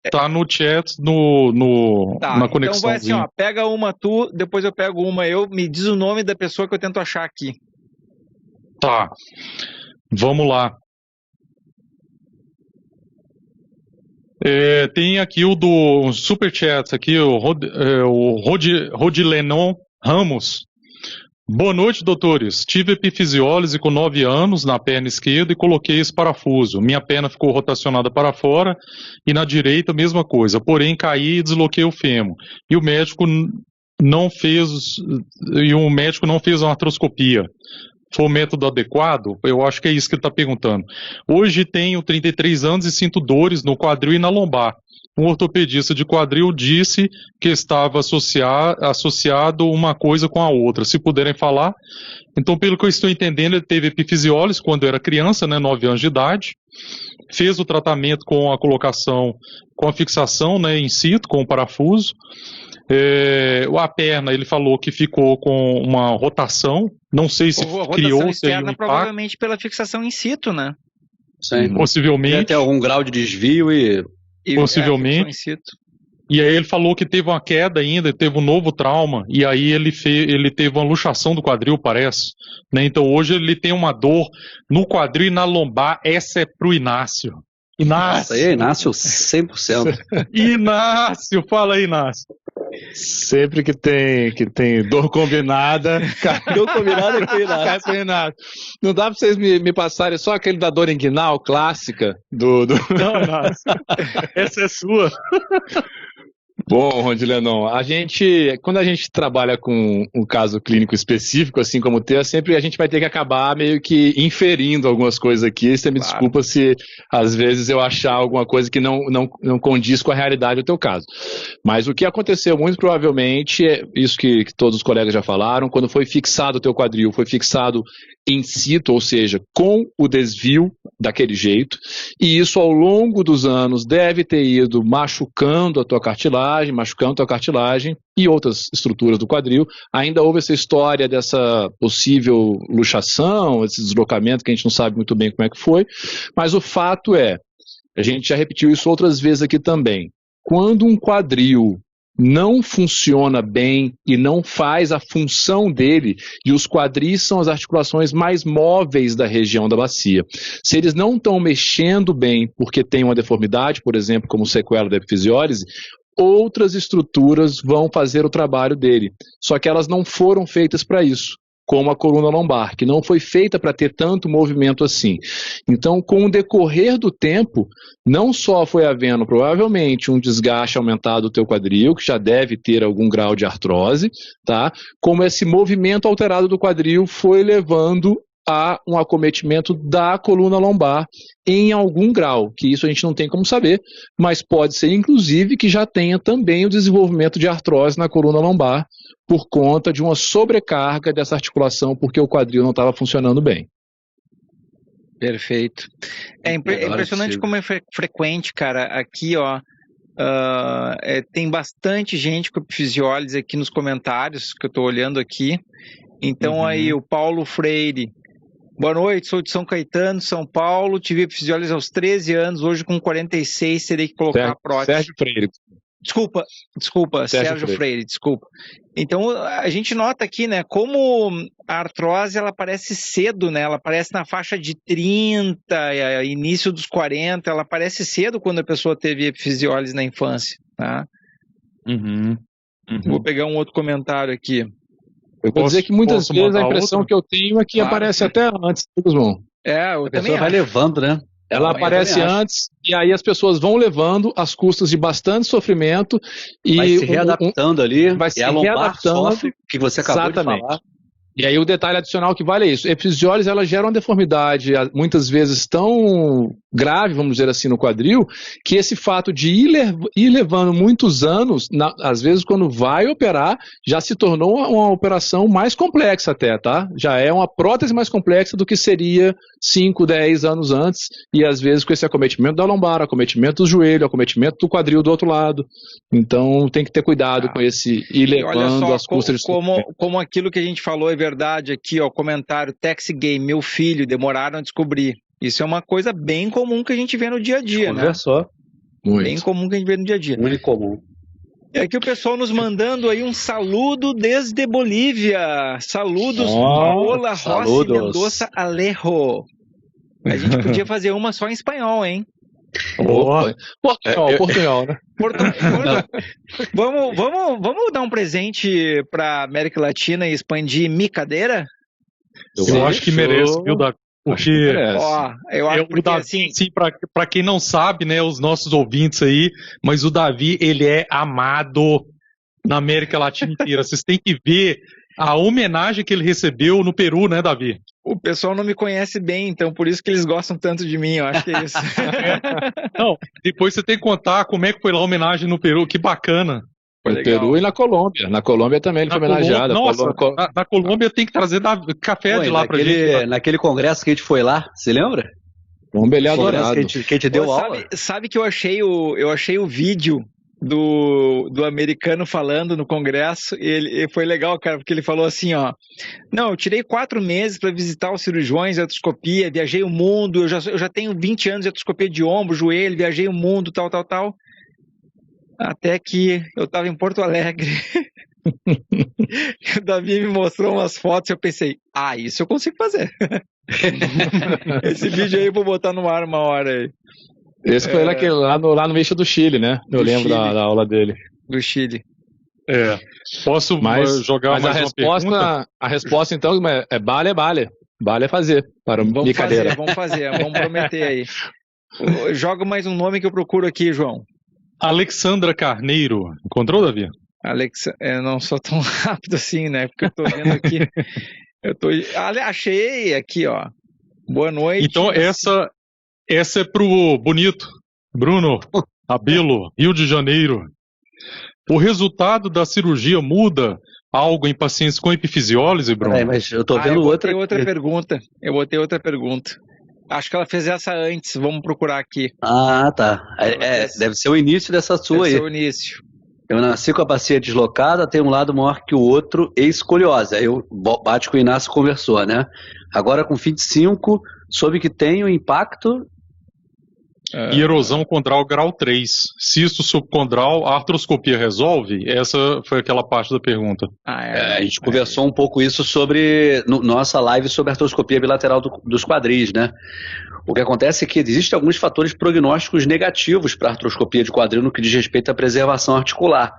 Tá no chat, na conexão. Então vai assim, ó, pega uma tu, depois eu pego uma eu, me diz o nome da pessoa que eu tento achar aqui. Tá, vamos lá. Tem aqui o do Superchat, aqui, o Rodilenon Ramos. Boa noite, doutores. Tive epifisiólise com 9 anos na perna esquerda e coloquei esse parafuso. Minha perna ficou rotacionada para fora e na direita, mesma coisa. Porém, caí e desloquei o fêmur. E o médico não fez uma artroscopia. Foi o método adequado? Eu acho que é isso que ele está perguntando. Hoje tenho 33 anos e sinto dores no quadril e na lombar. Um ortopedista de quadril disse que estava associado uma coisa com a outra. Se puderem falar. Então, pelo que eu estou entendendo, ele teve epifisiólise quando era criança, né, 9 anos de idade. Fez o tratamento com a colocação, com a fixação, né, in situ, com o parafuso. A perna, ele falou que ficou com uma rotação. Não sei se criou-se aí um impacto. Provavelmente pela fixação in situ, né? Sim. Possivelmente. Tem até algum grau de desvio e possivelmente. E aí ele falou que teve uma queda ainda, teve um novo trauma, e aí ele teve uma luxação do quadril, parece. Né? Então hoje ele tem uma dor no quadril e na lombar. Essa é pro Inácio. Inácio. Isso aí, Inácio 100%. Inácio, fala aí, Inácio. Sempre que tem dor combinada, dor combinada é com o Inácio. Cai pro Inácio. Não dá pra vocês me passarem só aquele da dor inguinal clássica do... Não, Inácio. Essa é sua. Bom, Rodilenon, quando a gente trabalha com um caso clínico específico, assim como o teu, sempre a gente vai ter que acabar meio que inferindo algumas coisas aqui. Você me desculpa se às vezes eu achar alguma coisa que não condiz com a realidade do teu caso. Mas o que aconteceu muito provavelmente é isso que todos os colegas já falaram, quando foi fixado o teu quadril, foi fixado in situ, ou seja, com o desvio daquele jeito, e isso ao longo dos anos deve ter ido machucando a tua cartilagem e outras estruturas do quadril. Ainda houve essa história dessa possível luxação, esse deslocamento que a gente não sabe muito bem como é que foi, mas o fato é, a gente já repetiu isso outras vezes aqui também, quando um quadril não funciona bem e não faz a função dele, e os quadris são as articulações mais móveis da região da bacia. Se eles não estão mexendo bem porque tem uma deformidade, por exemplo, como sequela da epifisiólise, outras estruturas vão fazer o trabalho dele, só que elas não foram feitas para isso, como a coluna lombar, que não foi feita para ter tanto movimento assim. Então, com o decorrer do tempo, não só foi havendo provavelmente um desgaste aumentado do teu quadril, que já deve ter algum grau de artrose, tá? Como esse movimento alterado do quadril foi levando a um acometimento da coluna lombar em algum grau, que isso a gente não tem como saber, mas pode ser inclusive que já tenha também o desenvolvimento de artrose na coluna lombar por conta de uma sobrecarga dessa articulação porque o quadril não estava funcionando bem. Perfeito. É impressionante como é frequente, cara, aqui, ó, tem bastante gente com epifisiólise aqui nos comentários que eu estou olhando aqui. Então aí o Paulo Freire: boa noite, sou de São Caetano, São Paulo, tive epifisiólise aos 13 anos, hoje com 46 terei que colocar a prótese. Sérgio Freire. Desculpa, Sérgio Freire, desculpa. Então, a gente nota aqui, né, como a artrose, ela aparece cedo, né, ela aparece na faixa de 30, início dos 40, ela aparece cedo quando a pessoa teve epifisiólise na infância, tá? Vou pegar um outro comentário aqui. Eu vou dizer que muitas vezes a impressão que eu tenho é que aparece até antes, Guzmão. Eu também vai levando, né? Ela aparece antes e aí as pessoas vão levando às custas de bastante sofrimento e vai se readaptando ali, vai se readaptando, que você acabou de falar. E aí o detalhe adicional que vale é isso. A epifisiólise, ela gera uma deformidade muitas vezes tão grave, vamos dizer assim, no quadril, que esse fato de ir levando muitos anos, às vezes quando vai operar, já se tornou uma operação mais complexa até, tá? Já é uma prótese mais complexa do que seria 5, 10 anos antes, e às vezes com esse acometimento da lombar, acometimento do joelho, acometimento do quadril do outro lado. Então tem que ter cuidado com esse ir levando as custas de como aquilo que a gente falou é verdade aqui, ó, comentário, Taxi Game, meu filho, demoraram a descobrir. Isso é uma coisa bem comum que a gente vê no dia a dia, né? Só. Muito. Bem comum que a gente vê no dia a dia. Muito comum. E aqui o pessoal nos mandando aí um saludo desde Bolívia. Saludos, Paola Rossi Mendoza Alejo. A gente podia fazer uma só em espanhol, hein? Opa. Portunhol, né? Vamos dar um presente para América Latina e expandir micadeira? Eu acho que merece, viu, Davi? Porque ó, eu acho que Davi, assim, para quem não sabe, né, os nossos ouvintes aí, mas o Davi, ele é amado na América Latina inteira. Vocês têm que ver a homenagem que ele recebeu no Peru, né, Davi? O pessoal não me conhece bem, então por isso que eles gostam tanto de mim, eu acho que é isso. Não, depois você tem que contar como é que foi lá a homenagem no Peru, que bacana. No Peru e na Colômbia. Na Colômbia também ele foi homenageado. Nossa, na Colômbia tem que trazer café de lá pra gente. Naquele congresso que a gente foi lá, você lembra? Colômbia ele é adorado. Que a gente deu aula. Sabe que eu achei o vídeo do americano falando no congresso, e foi legal, cara, porque ele falou assim, ó, não, eu tirei 4 meses para visitar os cirurgiões de artroscopia, viajei o mundo, eu já tenho 20 anos de artroscopia de ombro, joelho, viajei o mundo, tal, até que eu tava em Porto Alegre. O Davi me mostrou umas fotos e eu pensei, isso eu consigo fazer. Esse vídeo aí eu vou botar no ar uma hora aí. Esse foi lá no eixo do Chile, né? Eu lembro da aula dele. Do Chile. Posso jogar mais uma pergunta? A resposta, então, é bale. Bale é fazer. Vamos fazer. Vamos prometer aí. Joga mais um nome que eu procuro aqui, João. Alexandra Carneiro. Encontrou, Davi? Eu não sou tão rápido assim, né? Porque eu tô vendo aqui. Achei aqui, ó. Boa noite. Então, essa é pro bonito Bruno Abilo, Rio de Janeiro. O resultado da cirurgia muda algo em pacientes com epifisiólise, Bruno? Mas eu tô vendo outra pergunta. Eu botei outra pergunta. Acho que ela fez essa antes. Vamos procurar aqui. Tá. Deve ser o início dessa sua aí. Deve ser o início. Eu nasci com a bacia deslocada, tem um lado maior que o outro e escoliose. Aí eu bate com o Inácio conversou, né? Agora com 25, soube que tem o impacto... E erosão condral grau 3. Cisto subcondral, a artroscopia resolve? Essa foi aquela parte da pergunta. A gente conversou um pouco isso sobre nossa live sobre artroscopia bilateral dos quadris, né? O que acontece é que existem alguns fatores prognósticos negativos para a artroscopia de quadril no que diz respeito à preservação articular.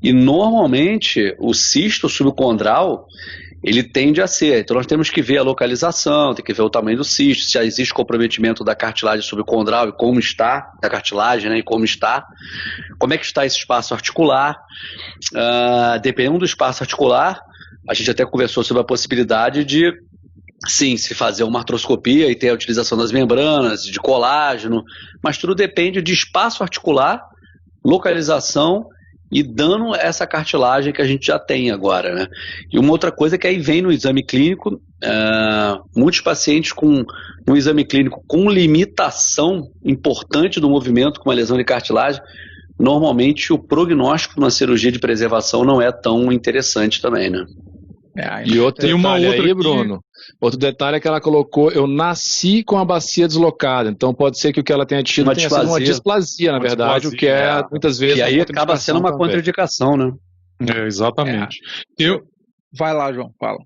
E normalmente o cisto subcondral ele tende a ser. Então nós temos que ver a localização, tem que ver o tamanho do cisto, se existe comprometimento da cartilagem subcondral e como está, da cartilagem, né, e como está, como é que está esse espaço articular. Dependendo do espaço articular, a gente até conversou sobre a possibilidade de, sim, se fazer uma artroscopia e ter a utilização das membranas, de colágeno, mas tudo depende de espaço articular, localização e dando essa cartilagem que a gente já tem agora, né? E uma outra coisa que aí vem no exame clínico, muitos pacientes no exame clínico com limitação importante do movimento, com uma lesão de cartilagem, normalmente o prognóstico numa cirurgia de preservação não é tão interessante também, né? E outro detalhe aí, Bruno, outro detalhe é que ela colocou, eu nasci com a bacia deslocada, então pode ser que o que ela tenha tido tenha sido uma displasia, na verdade, o que é muitas vezes... E aí acaba sendo uma contraindicação, né? Exatamente. Vai lá, João, fala.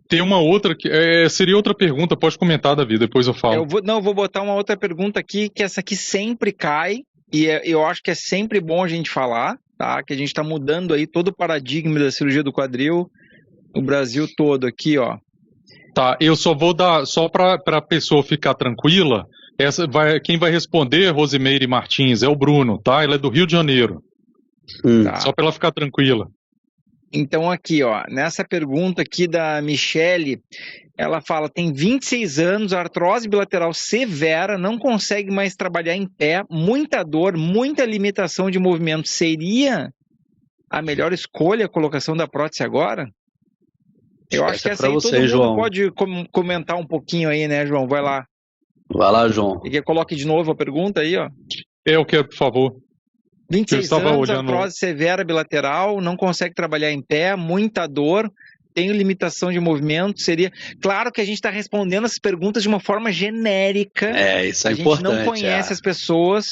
Tem uma outra, que seria outra pergunta, pode comentar, Davi, depois eu falo. Eu vou botar uma outra pergunta aqui, que essa aqui sempre cai, e eu acho que é sempre bom a gente falar, tá? Que a gente está mudando aí todo o paradigma da cirurgia do quadril, no Brasil todo aqui, ó. Tá, eu só vou dar, só para a pessoa ficar tranquila, quem vai responder, Rosimeire Martins, é o Bruno, tá? Ela é do Rio de Janeiro. Tá. Só para ela ficar tranquila. Então aqui, ó, nessa pergunta aqui da Michele, ela fala, tem 26 anos, artrose bilateral severa, não consegue mais trabalhar em pé, muita dor, muita limitação de movimento. Seria a melhor escolha a colocação da prótese agora? Eu acho que essa aí todo mundo João. Pode comentar um pouquinho aí, né, João? Vai lá. Vai lá, João. E que coloque de novo a pergunta aí, ó. Eu quero, por favor. 26 anos, artrose severa bilateral, não consegue trabalhar em pé, muita dor, tem limitação de movimento, seria... Claro que a gente está respondendo essas perguntas de uma forma genérica. Isso é importante. A gente não conhece as pessoas,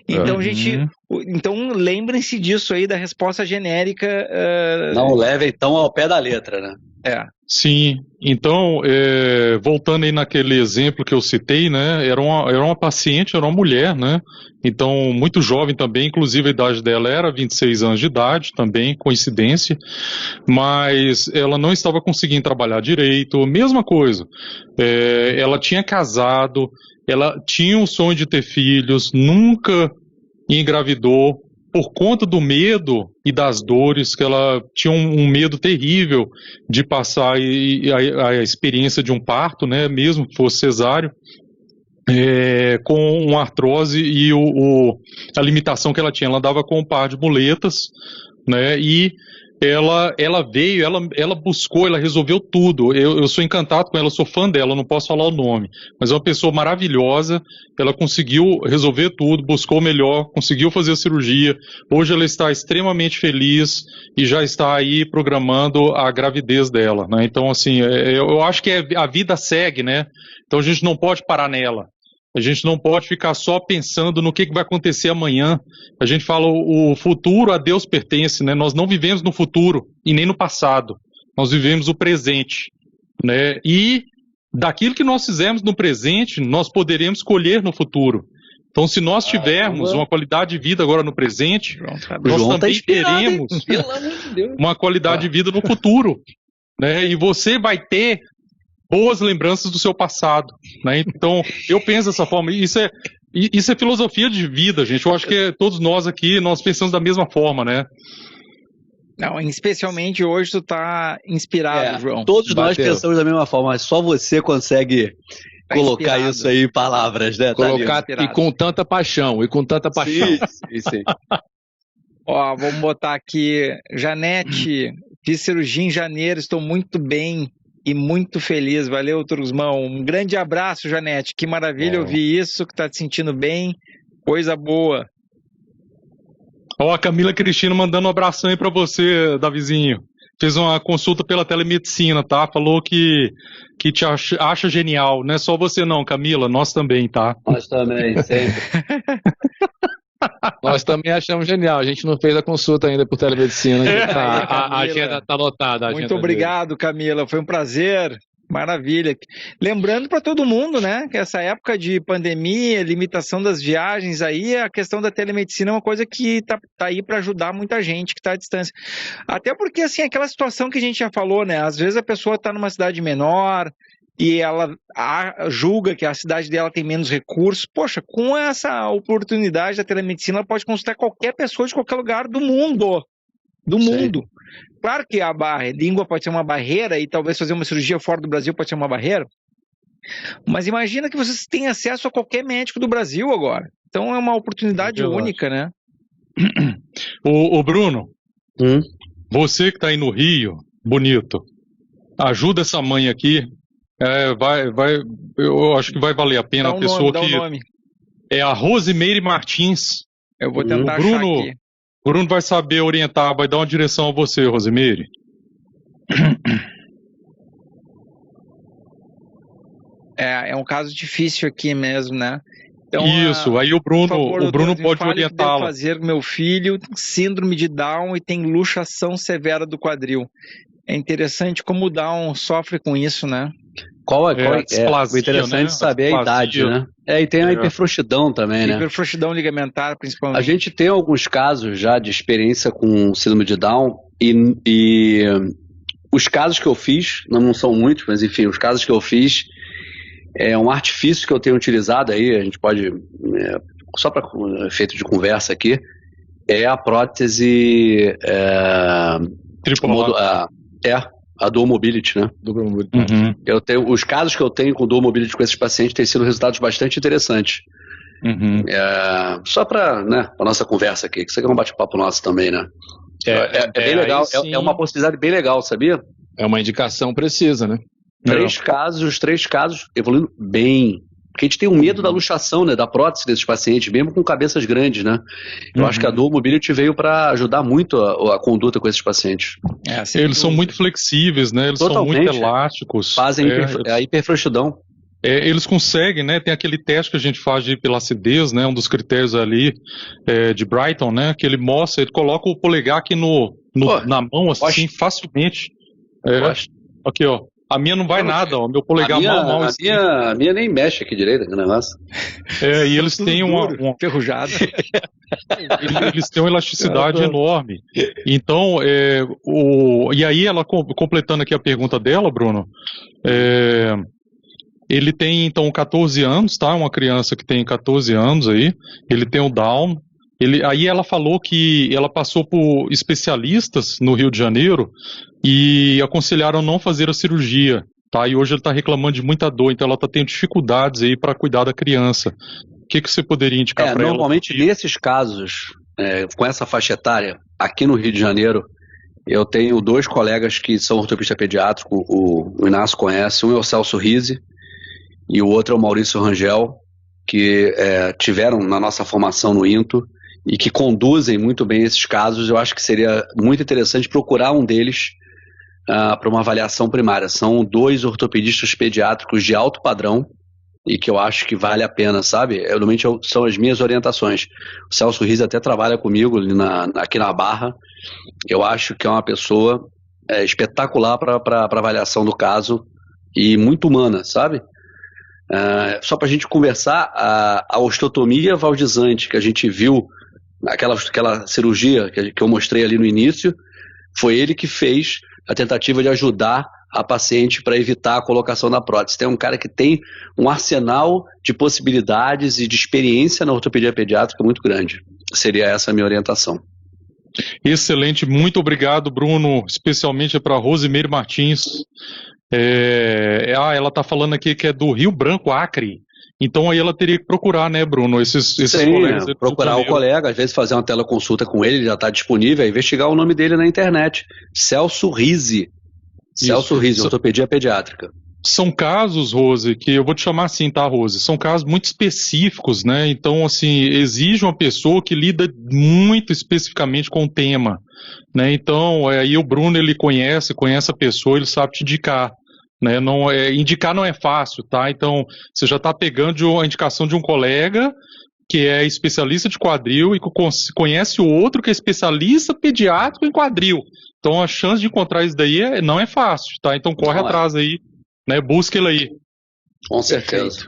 então a gente... Então, lembrem-se disso aí, da resposta genérica. Não levem tão ao pé da letra, né? Sim, então, voltando aí naquele exemplo que eu citei, né, era uma paciente, era uma mulher, né, então muito jovem também, inclusive a idade dela era 26 anos de idade, também, coincidência, mas ela não estava conseguindo trabalhar direito, mesma coisa, ela tinha casado, ela tinha um sonho de ter filhos, nunca engravidou, por conta do medo e das dores, que ela tinha um medo terrível de passar a experiência de um parto, né, mesmo que fosse cesáreo, com uma artrose e a limitação que ela tinha. Ela andava com um par de muletas, né, e ela veio, ela buscou, ela resolveu tudo. Eu sou encantado com ela, sou fã dela, não posso falar o nome, mas é uma pessoa maravilhosa. Ela conseguiu resolver tudo, buscou o melhor, conseguiu fazer a cirurgia. Hoje ela está extremamente feliz e já está aí programando a gravidez dela, né? Então, assim, eu acho que a vida segue, né? Então a gente não pode parar nela. A gente não pode ficar só pensando no que vai acontecer amanhã. A gente fala o futuro a Deus pertence, né? Nós não vivemos no futuro e nem no passado. Nós vivemos o presente, né? E daquilo que nós fizemos no presente, nós poderemos colher no futuro. Então, se nós tivermos uma qualidade de vida agora no presente, nós também teremos uma qualidade de vida no futuro, né? E você vai ter boas lembranças do seu passado, né? Então, eu penso dessa forma. Isso é filosofia de vida, gente. Eu acho que todos nós aqui, nós pensamos da mesma forma, né? Não, especialmente hoje tu tá inspirado, João. Todos nós pensamos da mesma forma, mas só você consegue colocar isso aí em palavras, né? Colocar e com tanta paixão, Sim. Ó, vamos botar aqui, Janete, fiz cirurgia em janeiro, estou muito bem e muito feliz. Valeu, Trusmão. Um grande abraço, Janete. Que maravilha ouvir isso, que tá te sentindo bem. Coisa boa. Ó, a Camila Cristina mandando um abração aí pra você, Davizinho. Fez uma consulta pela telemedicina, tá? Falou que te acha genial. Não é só você não, Camila, nós também, tá? Nós também, sempre. Nós também achamos genial. A gente não fez a consulta ainda por telemedicina. A agenda está lotada. Muito obrigado, Camila. Foi um prazer. Maravilha. Lembrando para todo mundo, né, que essa época de pandemia, limitação das viagens aí, a questão da telemedicina é uma coisa que tá aí para ajudar muita gente que está à distância. Até porque, assim, aquela situação que a gente já falou, né, às vezes a pessoa está numa cidade menor e ela julga que a cidade dela tem menos recursos. Poxa, com essa oportunidade da telemedicina, ela pode consultar qualquer pessoa de qualquer lugar do mundo. Claro que a língua pode ser uma barreira e talvez fazer uma cirurgia fora do Brasil pode ser uma barreira, mas imagina que vocês têm acesso a qualquer médico do Brasil agora. Então é uma oportunidade única, né? Ô Bruno, você que está aí no Rio, bonito, ajuda essa mãe aqui. Eu acho que vai valer a pena. Dá o nome. É a Rosimeire Martins. Eu vou tentar achar aqui. O Bruno vai saber orientar, vai dar uma direção a você, Rosimeire. É um caso difícil aqui mesmo, né? Então, isso, aí o Bruno pode orientá-lo. Fazer meu filho síndrome de Down e tem luxação severa do quadril. É interessante como o Down sofre com isso, né? O interessante saber a idade, né? E tem a hiperfrouxidão também, né? Hiperfrouxidão ligamentar, principalmente. A gente tem alguns casos já de experiência com síndrome de Down e os casos que eu fiz, não são muitos, mas enfim, os casos que eu fiz, é um artifício que eu tenho utilizado aí, a gente pode, só para efeito de conversa aqui, é a prótese a Dual Mobility, né? Eu tenho, os casos que eu tenho com Dual Mobility com esses pacientes têm sido resultados bastante interessantes. Só para a nossa conversa aqui, que isso aqui é um bate-papo nosso também, né? É bem legal, é uma possibilidade bem legal, sabia? É uma indicação precisa, né? Três casos evoluindo bem. Porque a gente tem um medo da luxação, né, da prótese desses pacientes, mesmo com cabeças grandes, né? Eu acho que a Dual Mobility veio para ajudar muito a conduta com esses pacientes. Eles são muito flexíveis, né? Eles são muito elásticos. Fazem a hiperfrouxidão. eles conseguem, né? Tem aquele teste que a gente faz pela acidez, né? Um dos critérios ali de Brighton, né? Que ele mostra, ele coloca o polegar aqui na mão, assim, facilmente. Aqui, ó. A minha não vai nada, ó. Meu polegar mal. A minha nem mexe aqui direito, que negócio. E eles têm uma ferrujada. Eles têm uma elasticidade enorme. Então, e aí ela, completando aqui a pergunta dela, Bruno, ele tem, então, 14 anos, tá? Uma criança que tem 14 anos aí, ele tem o Down. Aí ela falou que ela passou por especialistas no Rio de Janeiro e aconselharam não fazer a cirurgia, tá? E hoje ele está reclamando de muita dor, então ela está tendo dificuldades aí para cuidar da criança. O que você poderia indicar para ela? Normalmente, nesses casos, com essa faixa etária, aqui no Rio de Janeiro, eu tenho 2 colegas que são ortopedista pediátrico, o Inácio conhece, um é o Celso Rizzi e o outro é o Maurício Rangel, que tiveram na nossa formação no INTO e que conduzem muito bem esses casos. Eu acho que seria muito interessante procurar um deles para uma avaliação primária. São 2 ortopedistas pediátricos de alto padrão e que eu acho que vale a pena, sabe? Normalmente são as minhas orientações. O Celso Rizzi até trabalha comigo aqui na Barra. Eu acho que é uma pessoa espetacular para avaliação do caso e muito humana, sabe? Só para a gente conversar, a osteotomia valdizante que a gente viu, aquela cirurgia que eu mostrei ali no início, foi ele que fez a tentativa de ajudar a paciente para evitar a colocação da prótese. Tem um cara que tem um arsenal de possibilidades e de experiência na ortopedia pediátrica muito grande. Seria essa a minha orientação. Excelente, muito obrigado, Bruno, especialmente para Rosimeire Martins. Ela está falando aqui que é do Rio Branco, Acre. Então aí ela teria que procurar, né, Bruno, esses colegas. Procurar o colega, às vezes fazer uma teleconsulta com ele já está disponível, investigar o nome dele na internet. Celso Rizzi. Celso Rizzi, ortopedia pediátrica. São casos, Rose, que eu vou te chamar assim, tá, Rose? São casos muito específicos, né? Então, assim, exige uma pessoa que lida muito especificamente com o tema, né? Então, aí o Bruno, ele conhece a pessoa, ele sabe te indicar, né? Indicar não é fácil, tá? Então, você já está pegando a indicação de um colega que é especialista de quadril e que conhece o outro que é especialista pediátrico em quadril. Então, a chance de encontrar isso daí não é fácil, tá? Então, corre atrás aí. Né, busca ele aí. Com certeza.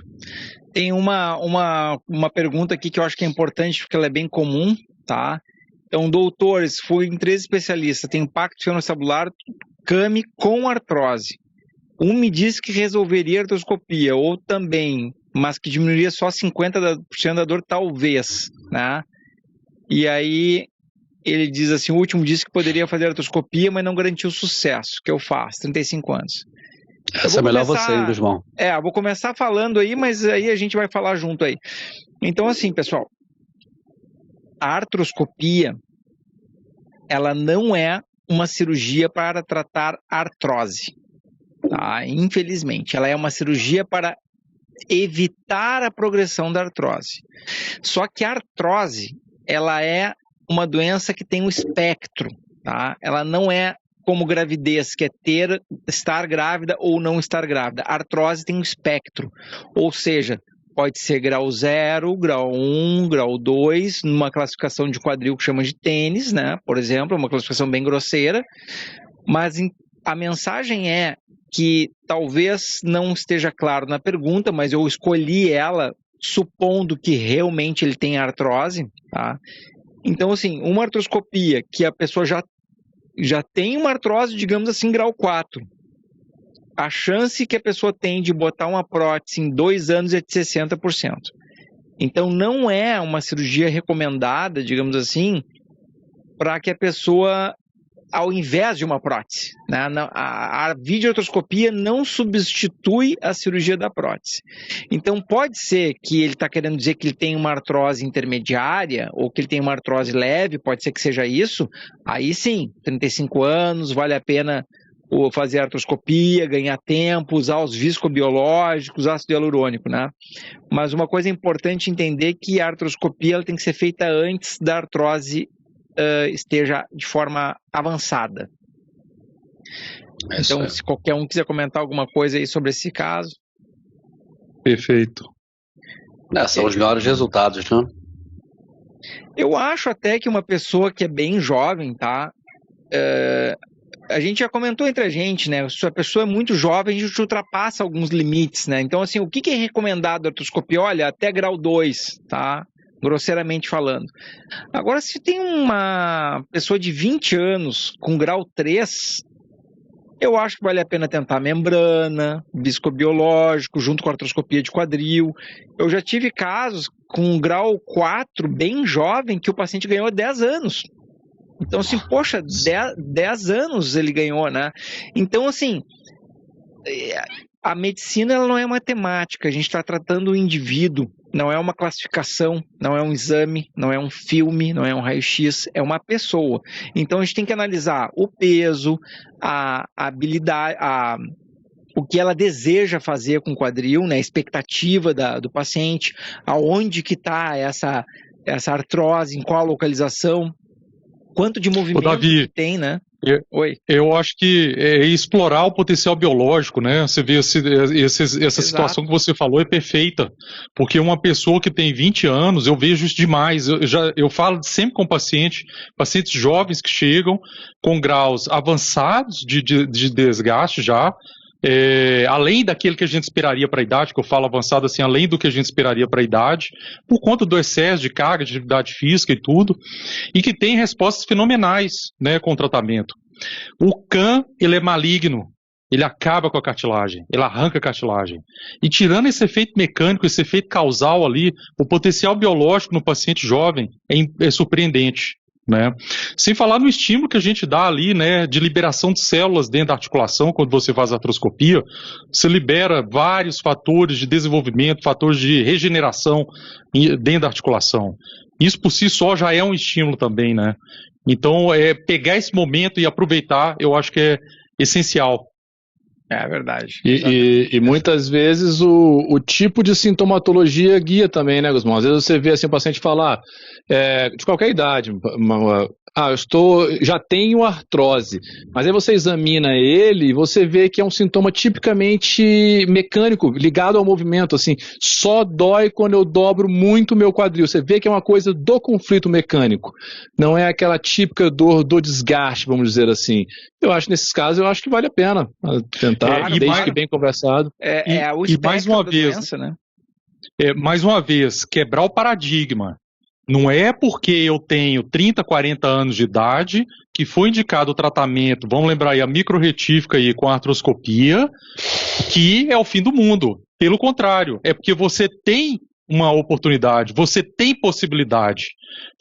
Tem uma pergunta aqui que eu acho que é importante, porque ela é bem comum, tá? Então, doutores, fui em 3 especialistas, tem impacto fenocelular, CAMI com artrose. Um me disse que resolveria a artroscopia, ou também, mas que diminuiria só 50% da dor, talvez, né? E aí, ele diz assim, o último disse que poderia fazer a artroscopia, mas não garantiu sucesso, que eu faço, 35 anos. Essa é melhor você, hein, Guzmão? Vou começar falando aí, mas aí a gente vai falar junto aí. Então, assim, pessoal, a artroscopia, ela não é uma cirurgia para tratar artrose, tá? Infelizmente, ela é uma cirurgia para evitar a progressão da artrose. Só que a artrose, ela é uma doença que tem um espectro, tá? Ela não é como gravidez, que é estar grávida ou não estar grávida. A artrose tem um espectro, ou seja, pode ser grau 0, grau 1, grau 2, numa classificação de quadril que chama de tênis, né? Por exemplo, uma classificação bem grosseira, mas a mensagem é que talvez não esteja claro na pergunta, mas eu escolhi ela supondo que realmente ele tem artrose, tá? Então, assim, uma artroscopia que a pessoa já tem uma artrose, digamos assim, grau 4. A chance que a pessoa tem de botar uma prótese em 2 anos é de 60%. Então, não é uma cirurgia recomendada, digamos assim, para que a pessoa, ao invés de uma prótese, né? A videoartroscopia não substitui a cirurgia da prótese. Então, pode ser que ele está querendo dizer que ele tem uma artrose intermediária ou que ele tem uma artrose leve, pode ser que seja isso. Aí sim, 35 anos, vale a pena fazer artroscopia, ganhar tempo, usar os viscobiológicos, ácido hialurônico, né? Mas uma coisa importante entender que a artroscopia ela tem que ser feita antes da artrose esteja de forma avançada. Então, se qualquer um quiser comentar alguma coisa aí sobre esse caso. Perfeito. São os melhores resultados, né? Eu acho até que uma pessoa que é bem jovem, tá? A gente já comentou entre a gente, né? Se a pessoa é muito jovem, a gente ultrapassa alguns limites, né? Então, assim, o que é recomendado a artroscopia? Olha, até grau 2, tá? Grosseiramente falando. Agora, se tem uma pessoa de 20 anos com grau 3, eu acho que vale a pena tentar membrana, viscobiológico, junto com a artroscopia de quadril. Eu já tive casos com grau 4, bem jovem, que o paciente ganhou 10 anos. Então, assim, poxa, 10 anos ele ganhou, né? Então, assim, a medicina ela não é matemática, a gente está tratando o indivíduo, não é uma classificação, não é um exame, não é um filme, não é um raio-x, é uma pessoa. Então, a gente tem que analisar o peso, a habilidade, o que ela deseja fazer com o quadril, né? A expectativa do paciente, aonde que está essa artrose, em qual localização, quanto de movimento Davi, tem, né? Oi. Eu acho que é explorar o potencial biológico, né? Você vê essa situação que você falou é perfeita, porque uma pessoa que tem 20 anos, eu vejo isso demais. Eu falo sempre com pacientes jovens que chegam com graus avançados de desgaste já, além daquele que a gente esperaria para a idade, que eu falo avançado assim, além do que a gente esperaria para a idade, por conta do excesso de carga, de atividade física e tudo, e que tem respostas fenomenais, né, com o tratamento. O CAM, ele é maligno, ele acaba com a cartilagem, ele arranca a cartilagem. E tirando esse efeito mecânico, esse efeito causal ali, o potencial biológico no paciente jovem é surpreendente. Né? Sem falar no estímulo que a gente dá ali, né, de liberação de células dentro da articulação, quando você faz a artroscopia, você libera vários fatores de desenvolvimento, fatores de regeneração dentro da articulação. Isso por si só já é um estímulo também, né? Então, pegar esse momento e aproveitar, eu acho que é essencial. É verdade. E muitas vezes o tipo de sintomatologia guia também, né, Gusmão? Às vezes você vê assim, o paciente falar de qualquer idade, já tenho artrose, mas aí você examina ele e você vê que é um sintoma tipicamente mecânico, ligado ao movimento, assim, só dói quando eu dobro muito o meu quadril. Você vê que é uma coisa do conflito mecânico, não é aquela típica dor do desgaste, vamos dizer assim. Eu acho, nesses casos, eu acho que vale a pena tentar, desde que bem conversado. E mais uma vez, doença, né? Mais uma vez, quebrar o paradigma. Não é porque eu tenho 30, 40 anos de idade que foi indicado o tratamento, vamos lembrar aí, a microretífica aí com a artroscopia, que é o fim do mundo. Pelo contrário, é porque você tem uma oportunidade, você tem possibilidade.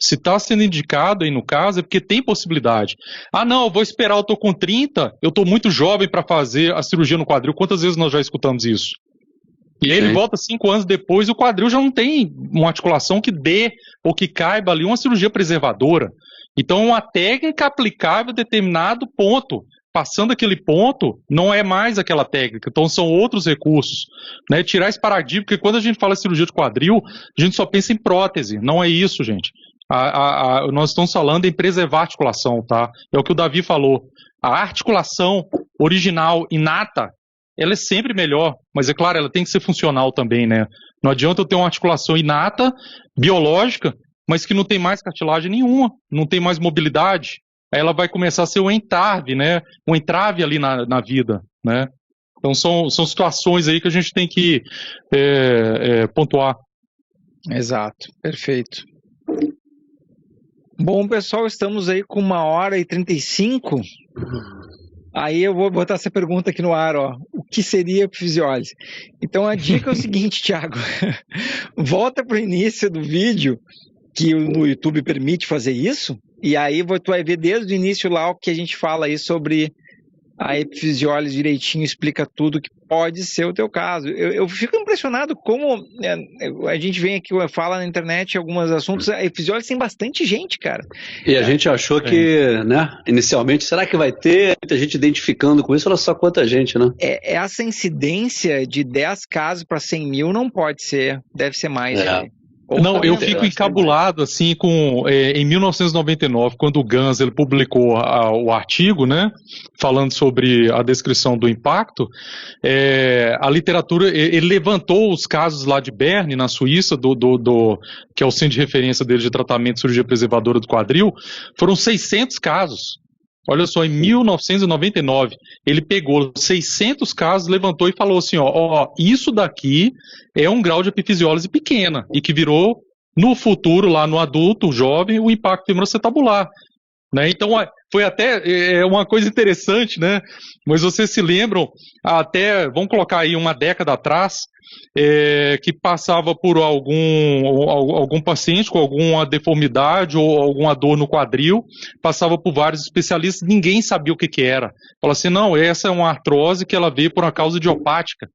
Se está sendo indicado aí no caso, é porque tem possibilidade. Ah, não, eu vou esperar, eu estou com 30, eu estou muito jovem para fazer a cirurgia no quadril. Quantas vezes nós já escutamos isso? E aí ele volta 5 anos depois, o quadril já não tem uma articulação que dê ou que caiba ali uma cirurgia preservadora. Então, uma técnica aplicável a determinado ponto. Passando aquele ponto, não é mais aquela técnica. Então, são outros recursos. Né? Tirar esse paradigma, porque quando a gente fala de cirurgia de quadril, a gente só pensa em prótese. Não é isso, gente. Nós estamos falando em preservar a articulação, tá? É o que o Davi falou. A articulação original, inata, ela é sempre melhor, mas é claro, ela tem que ser funcional também, né? Não adianta eu ter uma articulação inata, biológica, mas que não tem mais cartilagem nenhuma, não tem mais mobilidade. Aí ela vai começar a ser um entrave, né? Um entrave ali na vida, né? Então são situações aí que a gente tem que pontuar. Exato, perfeito. Bom, pessoal, estamos aí com 1h35. Aí eu vou botar essa pergunta aqui no ar, ó. O que seria epifisiólise? Então a dica é o seguinte, Thiago. Volta para o início do vídeo, que no YouTube permite fazer isso, e aí tu vai ver desde o início lá o que a gente fala aí sobre a epifisiólise direitinho, explica tudo que pode ser o teu caso. Eu fico impressionado como a gente vem aqui, fala na internet alguns assuntos, a epifisiólise tem bastante gente, cara. E a gente achou que, né, inicialmente, será que vai ter muita gente identificando com isso? Olha só quanta gente, né? Essa incidência de 10 casos para 100 mil não pode ser, deve ser mais. Não, eu fico encabulado assim com em 1999, quando o Gans ele publicou o artigo, né, falando sobre a descrição do impacto, a literatura, ele levantou os casos lá de Berne, na Suíça, que é o centro de referência dele de tratamento de cirurgia preservadora do quadril, foram 600 casos. Olha só, em 1999, ele pegou 600 casos, levantou e falou assim, ó, isso daqui é um grau de epifisiólise pequena e que virou, no futuro, lá no adulto, jovem, o impacto femoroacetabular. Né? Então, foi até uma coisa interessante, né? Mas vocês se lembram, até, vamos colocar aí uma década atrás, que passava por algum paciente com alguma deformidade ou alguma dor no quadril, passava por vários especialistas, ninguém sabia o que era. Fala assim, não, essa é uma artrose que ela veio por uma causa idiopática,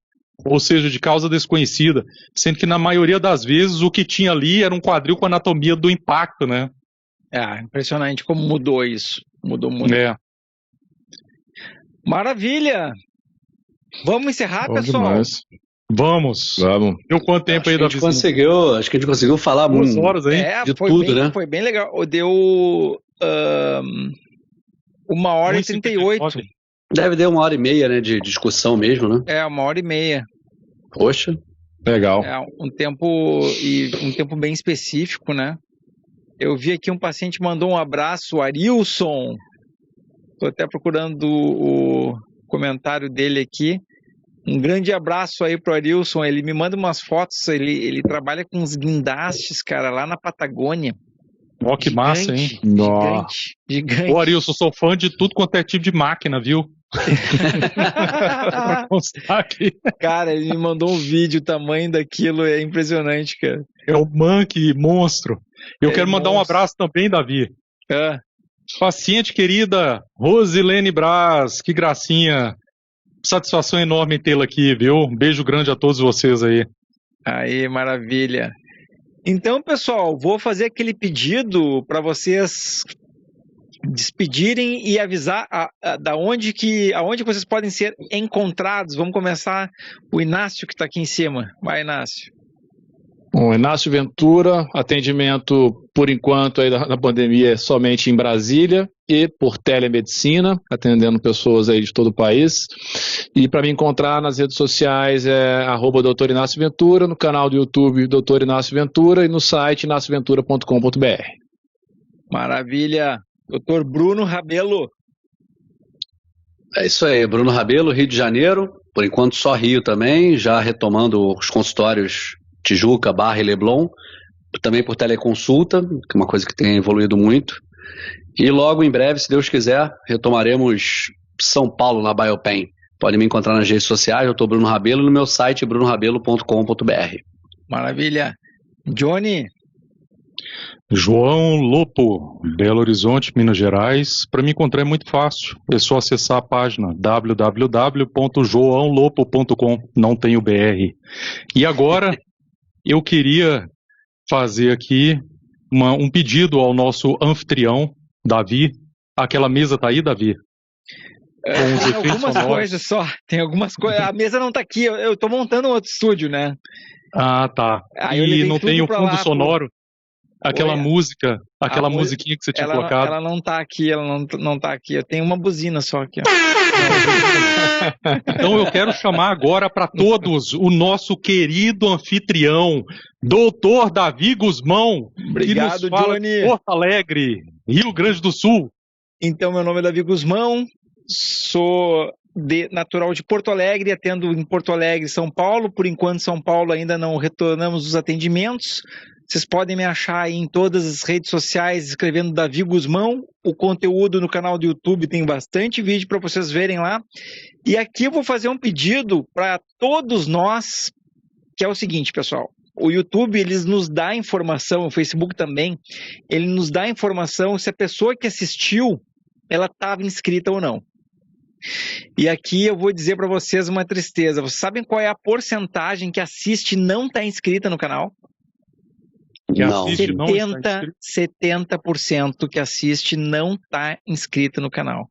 ou seja, de causa desconhecida, sendo que na maioria das vezes o que tinha ali era um quadril com anatomia do impacto, né? Impressionante como mudou isso. Mudou muito. Maravilha! Vamos encerrar, bom pessoal? Demais. Vamos. Deu quanto tempo aí, Davi? Acho que a gente conseguiu falar 2 horas aí de tudo, bem, né? Foi bem legal. Deu 1h38. Deve ter 1h30, né, de discussão mesmo, né? 1h30. Poxa. Legal. Um tempo bem específico, né? Eu vi aqui um paciente mandou um abraço, o Arilson. Estou até procurando o comentário dele aqui. Um grande abraço aí pro Arilson. Ele me manda umas fotos. Ele trabalha com uns guindastes, cara, lá na Patagônia. Ó, que massa, hein? Gigante. Ô, Arilson, sou fã de tudo quanto é tipo de máquina, viu? Cara, ele me mandou um vídeo, o tamanho daquilo é impressionante, cara. É o Monkey monstro. Eu quero mandar um abraço também, Davi. Paciente querida, Rosilene Braz, que gracinha. Satisfação enorme em tê-la aqui, viu? Um beijo grande a todos vocês aí. Aí, maravilha. Então, pessoal, vou fazer aquele pedido para vocês despedirem e avisar aonde vocês podem ser encontrados. Vamos começar o Inácio, que está aqui em cima. Vai, Inácio. Bom, Inácio Ventura, atendimento, por enquanto, aí na pandemia, somente em Brasília e por telemedicina, atendendo pessoas aí de todo o país. E para me encontrar nas redes sociais é @Dr. Inácio Ventura, no canal do YouTube Dr. Inácio Ventura e no site inacioventura.com.br. Maravilha. Dr. Bruno Rabelo. É isso aí, Bruno Rabelo, Rio de Janeiro, por enquanto só Rio também, já retomando os consultórios Tijuca, Barra e Leblon, também por teleconsulta, que é uma coisa que tem evoluído muito. E logo em breve, se Deus quiser, retomaremos São Paulo na Biopen. Pode me encontrar nas redes sociais, eu estou Bruno Rabelo, no meu site brunorabelo.com.br. Maravilha. Johnny? João Lopo, Belo Horizonte, Minas Gerais. Para me encontrar é muito fácil, é só acessar a página www.joaolopo.com, não tem o BR. E agora, eu queria fazer aqui um pedido ao nosso anfitrião, Davi. Aquela mesa tá aí, Davi? Com os efeitos algumas sonoros. Coisas só, tem algumas coisas. A mesa não tá aqui, eu tô montando outro estúdio, né? Ah, tá. E não tem o fundo sonoro? Aquela música, aquela musiquinha que você tinha colocado. Ela não tá aqui, ela não tá aqui. Eu tenho uma buzina só aqui, ó. Então eu quero chamar agora para todos o nosso querido anfitrião, Dr. Davi Guzmão, Obrigado, que nos fala Johnny. de Porto Alegre, Rio Grande do Sul. Então, meu nome é Davi Guzmão, sou natural de Porto Alegre, atendo em Porto Alegre, São Paulo. Por enquanto, São Paulo ainda não retornamos os atendimentos. Vocês podem me achar aí em todas as redes sociais escrevendo Davi Guzmão. O conteúdo no canal do YouTube tem bastante vídeo para vocês verem lá. E aqui eu vou fazer um pedido para todos nós, que é o seguinte, pessoal. O YouTube, eles nos dá informação, o Facebook também, ele nos dá informação se a pessoa que assistiu, ela estava inscrita ou não. E aqui eu vou dizer para vocês uma tristeza. Vocês sabem qual é a porcentagem que assiste e não está inscrita no canal? Não. 70% que assiste não está inscrito no canal.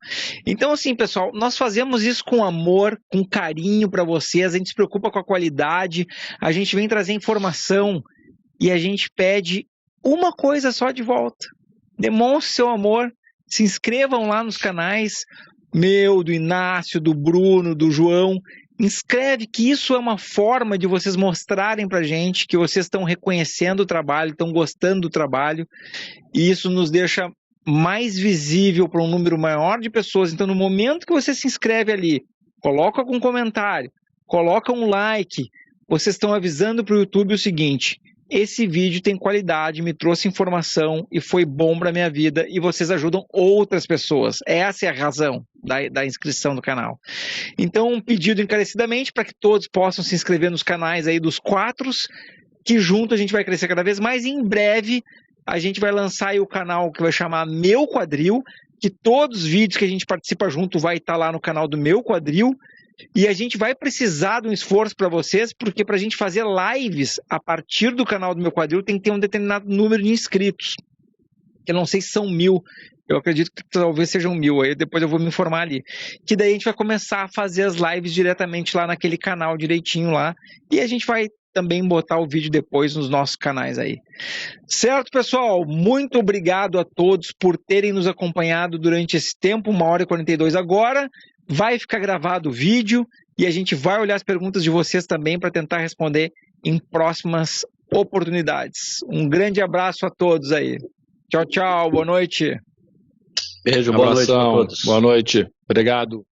Então, assim, pessoal, nós fazemos isso com amor, com carinho para vocês, a gente se preocupa com a qualidade, a gente vem trazer informação e a gente pede uma coisa só de volta. Demonstre seu amor, se inscrevam lá nos canais, meu, do Inácio, do Bruno, do João. Inscreve, que isso é uma forma de vocês mostrarem pra gente que vocês estão reconhecendo o trabalho, estão gostando do trabalho, e isso nos deixa mais visível para um número maior de pessoas. Então, no momento que você se inscreve ali, coloca algum comentário, coloca um like, vocês estão avisando para o YouTube o seguinte: esse vídeo tem qualidade, me trouxe informação e foi bom para minha vida, e vocês ajudam outras pessoas. Essa é a razão da inscrição do canal. Então, um pedido encarecidamente para que todos possam se inscrever nos canais aí dos 4, que junto a gente vai crescer cada vez mais. E em breve a gente vai lançar aí o canal que vai chamar Meu Quadril, que todos os vídeos que a gente participa junto vai estar lá no canal do Meu Quadril. E a gente vai precisar de um esforço para vocês, porque para a gente fazer lives a partir do canal do Meu Quadril tem que ter um determinado número de inscritos. Eu não sei se são 1000, eu acredito que talvez sejam 1000, aí depois eu vou me informar ali. Que daí a gente vai começar a fazer as lives diretamente lá naquele canal direitinho lá, e a gente vai também botar o vídeo depois nos nossos canais aí. Certo, pessoal? Muito obrigado a todos por terem nos acompanhado durante esse tempo, 1h42 agora. Vai ficar gravado o vídeo e a gente vai olhar as perguntas de vocês também para tentar responder em próximas oportunidades. Um grande abraço a todos aí. Tchau, tchau. Boa noite. Beijo, boa noite a todos. Boa noite. Obrigado.